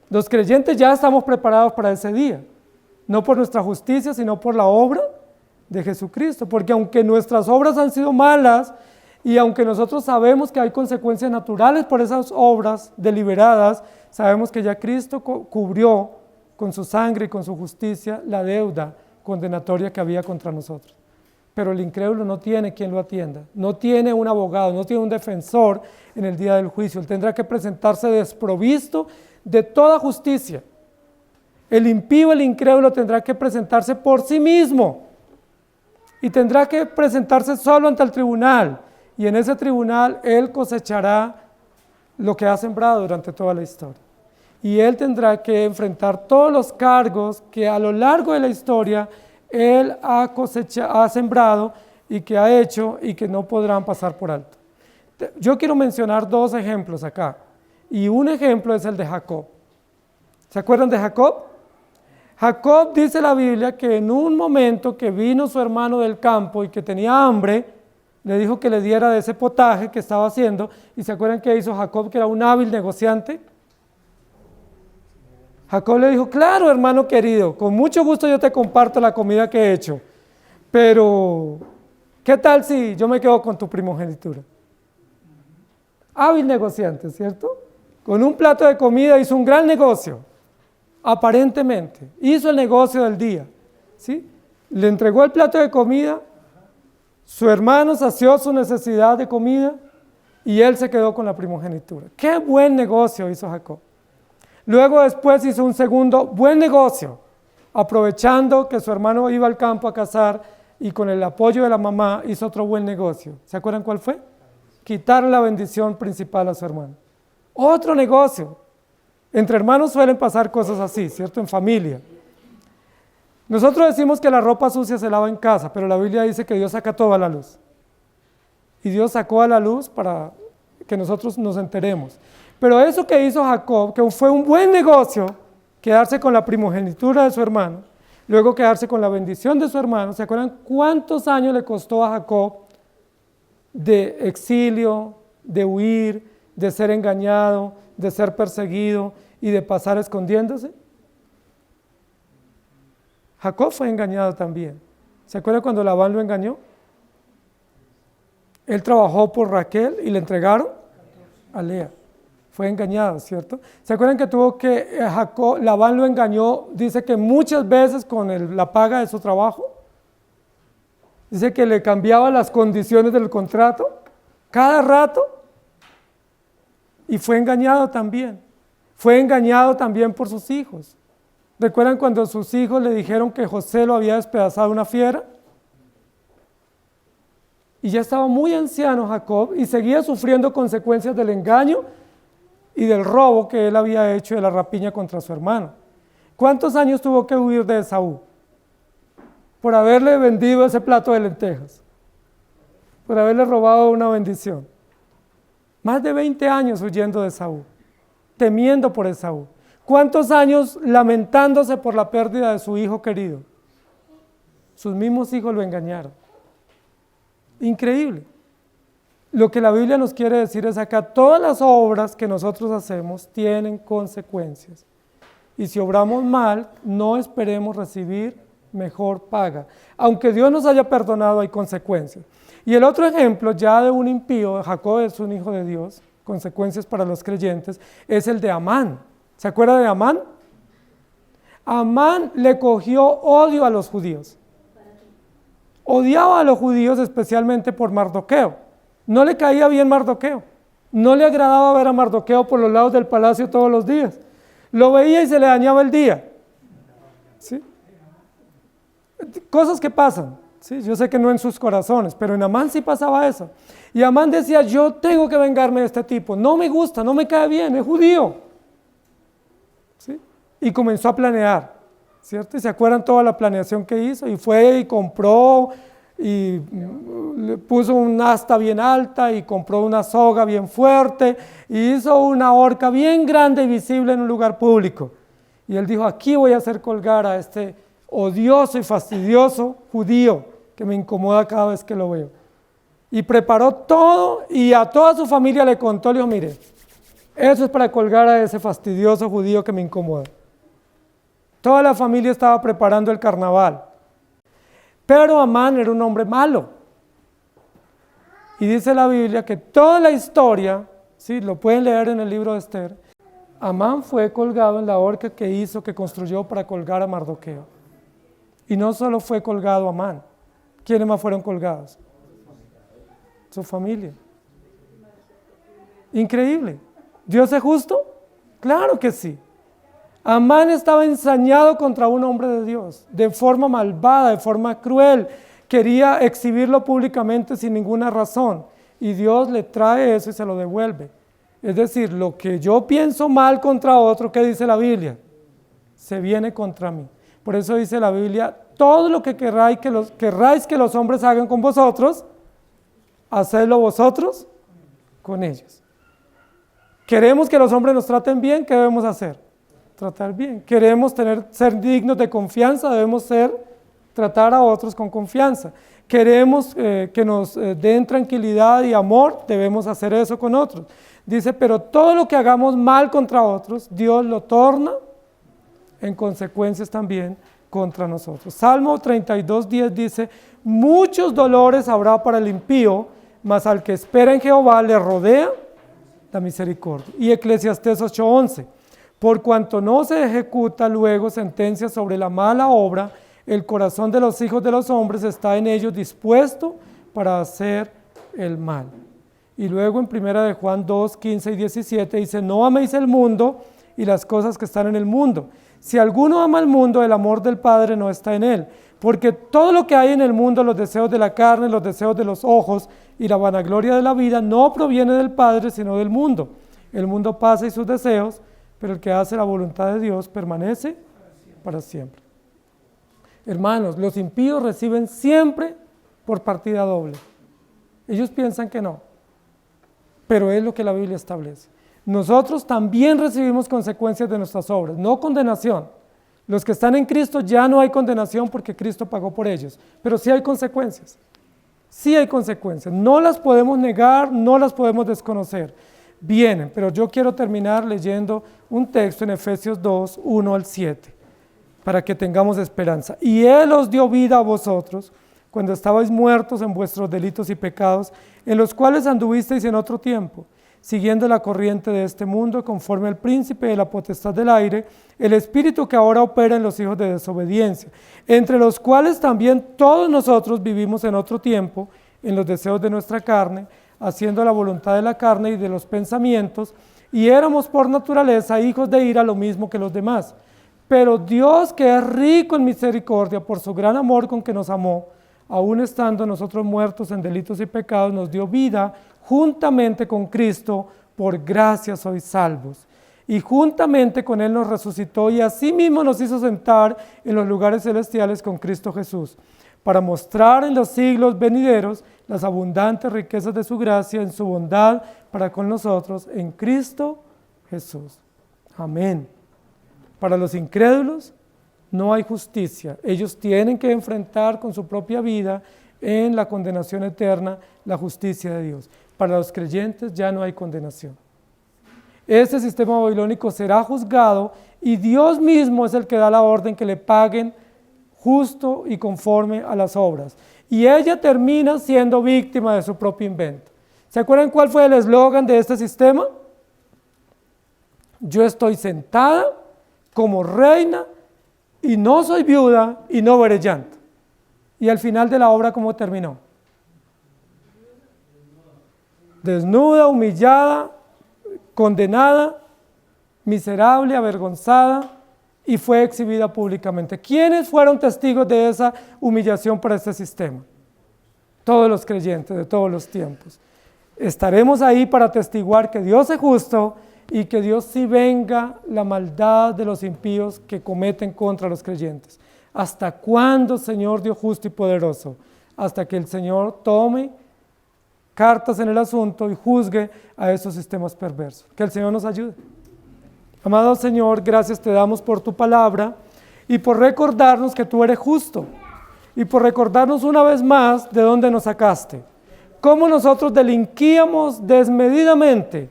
Los creyentes ya estamos preparados para ese día, no por nuestra justicia, sino por la obra de Jesucristo, porque aunque nuestras obras han sido malas y aunque nosotros sabemos que hay consecuencias naturales por esas obras deliberadas, sabemos que ya Cristo cubrió con su sangre y con su justicia la deuda condenatoria que había contra nosotros. Pero el incrédulo no tiene quien lo atienda, no tiene un abogado, no tiene un defensor en el día del juicio. Él tendrá que presentarse desprovisto de toda justicia. El impío, el incrédulo, tendrá que presentarse por sí mismo y tendrá que presentarse solo ante el tribunal, y en ese tribunal él cosechará lo que ha sembrado durante toda la historia. Y él tendrá que enfrentar todos los cargos que a lo largo de la historia él ha sembrado y que ha hecho y que no podrán pasar por alto. Yo quiero mencionar dos ejemplos acá, y un ejemplo es el de Jacob. ¿Se acuerdan de Jacob? Jacob, dice la Biblia, que en un momento que vino su hermano del campo y que tenía hambre, le dijo que le diera de ese potaje que estaba haciendo. ¿Y se acuerdan qué hizo Jacob, que era un hábil negociante? Jacob le dijo: claro, hermano querido, con mucho gusto yo te comparto la comida que he hecho, pero ¿qué tal si yo me quedo con tu primogenitura? Hábil negociante, ¿cierto? Con un plato de comida hizo un gran negocio. Aparentemente, hizo el negocio del día, ¿sí? Le entregó el plato de comida, su hermano sació su necesidad de comida y él se quedó con la primogenitura. ¡Qué buen negocio hizo Jacob! Luego después hizo un segundo buen negocio, aprovechando que su hermano iba al campo a cazar y con el apoyo de la mamá hizo otro buen negocio. ¿Se acuerdan cuál fue? Quitar la bendición principal a su hermano. Otro negocio. Entre hermanos suelen pasar cosas así, ¿cierto? En familia. Nosotros decimos que la ropa sucia se lava en casa, pero la Biblia dice que Dios saca todo a la luz. Y Dios sacó a la luz para que nosotros nos enteremos. Pero eso que hizo Jacob, que fue un buen negocio, quedarse con la primogenitura de su hermano, luego quedarse con la bendición de su hermano. ¿Se acuerdan cuántos años le costó a Jacob de exilio, de huir, de ser engañado, de ser perseguido y de pasar escondiéndose? Jacob fue engañado también. ¿Se acuerdan cuando Labán lo engañó? Él trabajó por Raquel y le entregaron a Lea. Fue engañado, ¿cierto? ¿Se acuerdan que Labán lo engañó? Dice que muchas veces con la paga de su trabajo. Dice que le cambiaba las condiciones del contrato cada rato. Y fue engañado también. Fue engañado también por sus hijos. ¿Recuerdan cuando sus hijos le dijeron que José lo había despedazado una fiera? Y ya estaba muy anciano Jacob y seguía sufriendo consecuencias del engaño y del robo que él había hecho, de la rapiña contra su hermano. ¿Cuántos años tuvo que huir de Esaú? Por haberle vendido ese plato de lentejas, por haberle robado una bendición. Más de 20 años huyendo de Esaú, temiendo por Esaú. ¿Cuántos años lamentándose por la pérdida de su hijo querido? Sus mismos hijos lo engañaron. Increíble. Lo que la Biblia nos quiere decir es acá: todas las obras que nosotros hacemos tienen consecuencias. Y si obramos mal, no esperemos recibir mejor paga. Aunque Dios nos haya perdonado, hay consecuencias. Y el otro ejemplo ya de un impío, Jacob es un hijo de Dios, consecuencias para los creyentes, es el de Amán. ¿Se acuerda de Amán? Amán le cogió odio a los judíos. Odiaba a los judíos especialmente por Mardoqueo. No le caía bien Mardoqueo. No le agradaba ver a Mardoqueo por los lados del palacio todos los días. Lo veía y se le dañaba el día. ¿Sí? Cosas que pasan. ¿Sí? Yo sé que no en sus corazones, pero en Amán sí pasaba eso. Y Amán decía, yo tengo que vengarme de este tipo. No me gusta, no me cae bien, es judío. ¿Sí? Y comenzó a planear, ¿cierto? Y se acuerdan toda la planeación que hizo, y fue y compró, y le puso un asta bien alta, y compró una soga bien fuerte, y hizo una horca bien grande y visible en un lugar público. Y él dijo, aquí voy a hacer colgar a este odioso y fastidioso judío, que me incomoda cada vez que lo veo. Y preparó todo, y a toda su familia le contó, le dijo, mire, eso es para colgar a ese fastidioso judío que me incomoda. Toda la familia estaba preparando el carnaval. Pero Amán era un hombre malo. Y dice la Biblia que toda la historia, ¿sí? Lo pueden leer en el libro de Esther, Amán fue colgado en la horca que hizo, que construyó para colgar a Mardoqueo. Y no solo fue colgado Amán. ¿Quiénes más fueron colgados? Su familia. Increíble. ¿Dios es justo? Claro que sí. Amán estaba ensañado contra un hombre de Dios, de forma malvada, de forma cruel. Quería exhibirlo públicamente sin ninguna razón. Y Dios le trae eso y se lo devuelve. Es decir, lo que yo pienso mal contra otro, ¿qué dice la Biblia? Se viene contra mí. Por eso dice la Biblia, todo lo que querráis que los hombres hagan con vosotros, hacedlo vosotros con ellos. ¿Queremos que los hombres nos traten bien? ¿Qué debemos hacer? Tratar bien. ¿Queremos ser dignos de confianza? Debemos tratar a otros con confianza. ¿Queremos que nos den tranquilidad y amor? Debemos hacer eso con otros. Dice, pero todo lo que hagamos mal contra otros, Dios lo torna en consecuencias también contra nosotros. Salmo 32:10 dice, muchos dolores habrá para el impío, mas al que espera en Jehová le rodea la misericordia. Y Eclesiastés 8:11, por cuanto no se ejecuta luego sentencia sobre la mala obra, el corazón de los hijos de los hombres está en ellos dispuesto para hacer el mal. Y luego en 1 de Juan 2:15 y 17 dice, no améis el mundo y las cosas que están en el mundo. Si alguno ama el mundo, el amor del Padre no está en él. Porque todo lo que hay en el mundo, los deseos de la carne, los deseos de los ojos y la vanagloria de la vida, no proviene del Padre, sino del mundo. El mundo pasa y sus deseos, pero el que hace la voluntad de Dios permanece para siempre. Hermanos, los impíos reciben siempre por partida doble. Ellos piensan que no, pero es lo que la Biblia establece. Nosotros también recibimos consecuencias de nuestras obras, no condenación. Los que están en Cristo ya no hay condenación porque Cristo pagó por ellos, pero sí hay consecuencias. Sí hay consecuencias, no las podemos negar, no las podemos desconocer. Vienen, pero yo quiero terminar leyendo un texto en Efesios 2, 1 al 7, para que tengamos esperanza. Y Él os dio vida a vosotros, cuando estabais muertos en vuestros delitos y pecados, en los cuales anduvisteis en otro tiempo, siguiendo la corriente de este mundo, conforme al príncipe de la potestad del aire, el espíritu que ahora opera en los hijos de desobediencia, entre los cuales también todos nosotros vivimos en otro tiempo, en los deseos de nuestra carne, haciendo la voluntad de la carne y de los pensamientos, y éramos por naturaleza hijos de ira lo mismo que los demás. Pero Dios, que es rico en misericordia, por su gran amor con que nos amó, aun estando nosotros muertos en delitos y pecados, nos dio vida juntamente con Cristo, por gracia sois salvos. Y juntamente con Él nos resucitó y asimismo nos hizo sentar en los lugares celestiales con Cristo Jesús, para mostrar en los siglos venideros las abundantes riquezas de su gracia en su bondad para con nosotros en Cristo Jesús. Amén. Para los incrédulos no hay justicia. Ellos tienen que enfrentar con su propia vida en la condenación eterna la justicia de Dios. Para los creyentes ya no hay condenación. Este sistema babilónico será juzgado y Dios mismo es el que da la orden que le paguen justo y conforme a las obras. Y ella termina siendo víctima de su propio invento. ¿Se acuerdan cuál fue el eslogan de este sistema? Yo estoy sentada como reina y no soy viuda y no veré llanto. Y al final de la obra, ¿cómo terminó? Desnuda, humillada, condenada, miserable, avergonzada, y fue exhibida públicamente. ¿Quiénes fueron testigos de esa humillación para este sistema? Todos los creyentes de todos los tiempos. Estaremos ahí para atestiguar que Dios es justo y que Dios sí venga la maldad de los impíos que cometen contra los creyentes. ¿Hasta cuándo, Señor Dios justo y poderoso? Hasta que el Señor tome cartas en el asunto y juzgue a esos sistemas perversos. Que el Señor nos ayude. Amado Señor, gracias te damos por tu palabra y por recordarnos que tú eres justo y por recordarnos una vez más de dónde nos sacaste, cómo nosotros delinquíamos desmedidamente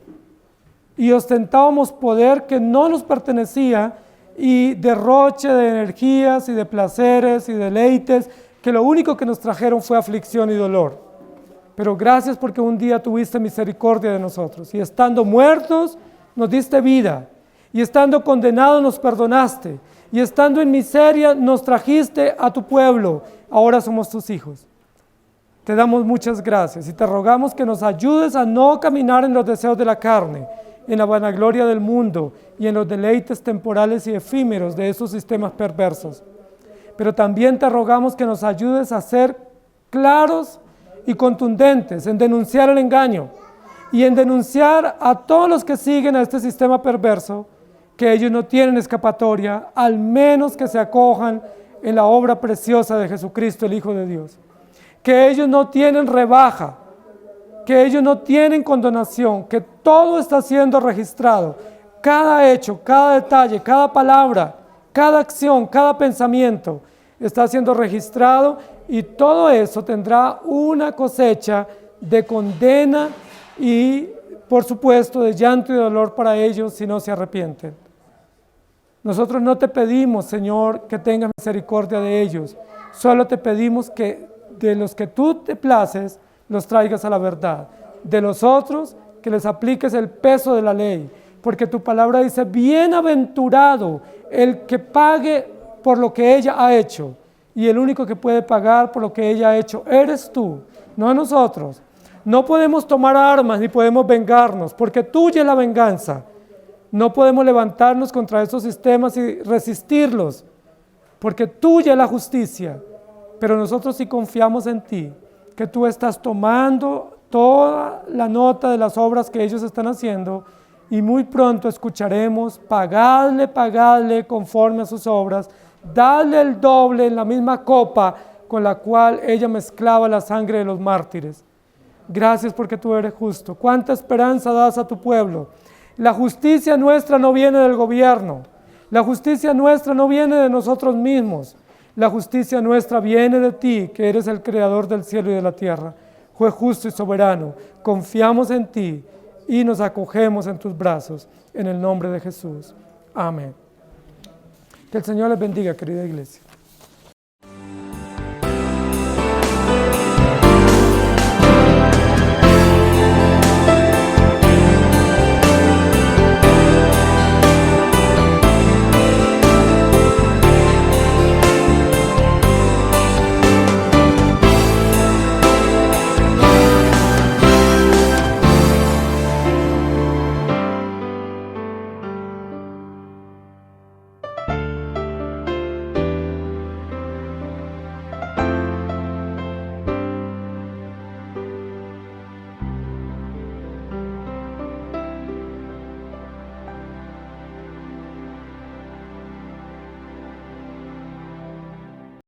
y ostentábamos poder que no nos pertenecía y derroche de energías y de placeres y deleites que lo único que nos trajeron fue aflicción y dolor. Pero gracias porque un día tuviste misericordia de nosotros y estando muertos nos diste vida. Y estando condenados nos perdonaste, y estando en miseria nos trajiste a tu pueblo, ahora somos tus hijos. Te damos muchas gracias y te rogamos que nos ayudes a no caminar en los deseos de la carne, en la vanagloria del mundo y en los deleites temporales y efímeros de esos sistemas perversos. Pero también te rogamos que nos ayudes a ser claros y contundentes en denunciar el engaño y en denunciar a todos los que siguen a este sistema perverso, que ellos no tienen escapatoria, al menos que se acojan en la obra preciosa de Jesucristo, el Hijo de Dios. Que ellos no tienen rebaja, que ellos no tienen condonación, que todo está siendo registrado. Cada hecho, cada detalle, cada palabra, cada acción, cada pensamiento está siendo registrado y todo eso tendrá una cosecha de condena y, por supuesto, de llanto y dolor para ellos si no se arrepienten. Nosotros no te pedimos, Señor, que tengas misericordia de ellos. Solo te pedimos que de los que tú te places, los traigas a la verdad. De los otros, que les apliques el peso de la ley. Porque tu palabra dice, bienaventurado el que pague por lo que ella ha hecho. Y el único que puede pagar por lo que ella ha hecho eres tú, no nosotros. No podemos tomar armas ni podemos vengarnos, porque tuya es la venganza. No podemos levantarnos contra esos sistemas y resistirlos, porque tuya es la justicia. Pero nosotros sí confiamos en ti, que tú estás tomando toda la nota de las obras que ellos están haciendo y muy pronto escucharemos, pagadle conforme a sus obras, dale el doble en la misma copa con la cual ella mezclaba la sangre de los mártires. Gracias porque tú eres justo. ¿Cuánta esperanza das a tu pueblo? La justicia nuestra no viene del gobierno, la justicia nuestra no viene de nosotros mismos, la justicia nuestra viene de ti, que eres el creador del cielo y de la tierra, juez justo y soberano. Confiamos en ti y nos acogemos en tus brazos, en el nombre de Jesús. Amén. Que el Señor les bendiga, querida iglesia.